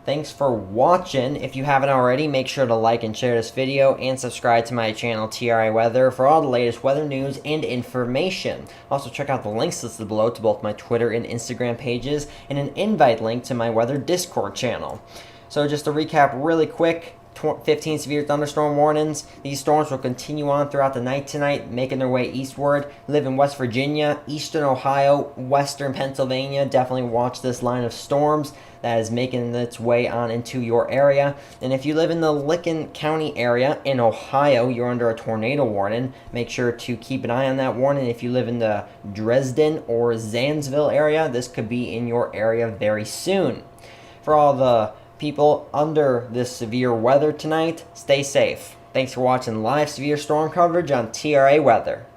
Thanks for watching. If you haven't already, make sure to like and share this video and subscribe to my channel TRA Weather for all the latest weather news and information. Also check out the links listed below to both my Twitter and Instagram pages, and an invite link to my weather Discord channel. So just to recap really quick, 15 severe thunderstorm warnings. These storms will continue on throughout the night tonight, making their way eastward. Live in West Virginia, eastern Ohio, western Pennsylvania. Definitely watch this line of storms that is making its way on into your area. And if you live in the Licking County area in Ohio, you're under a tornado warning. Make sure to keep an eye on that warning. If you live in the Dresden or Zanesville area, this could be in your area very soon. For all the people under this severe weather tonight, stay safe. Thanks for watching live severe storm coverage on TRA Weather.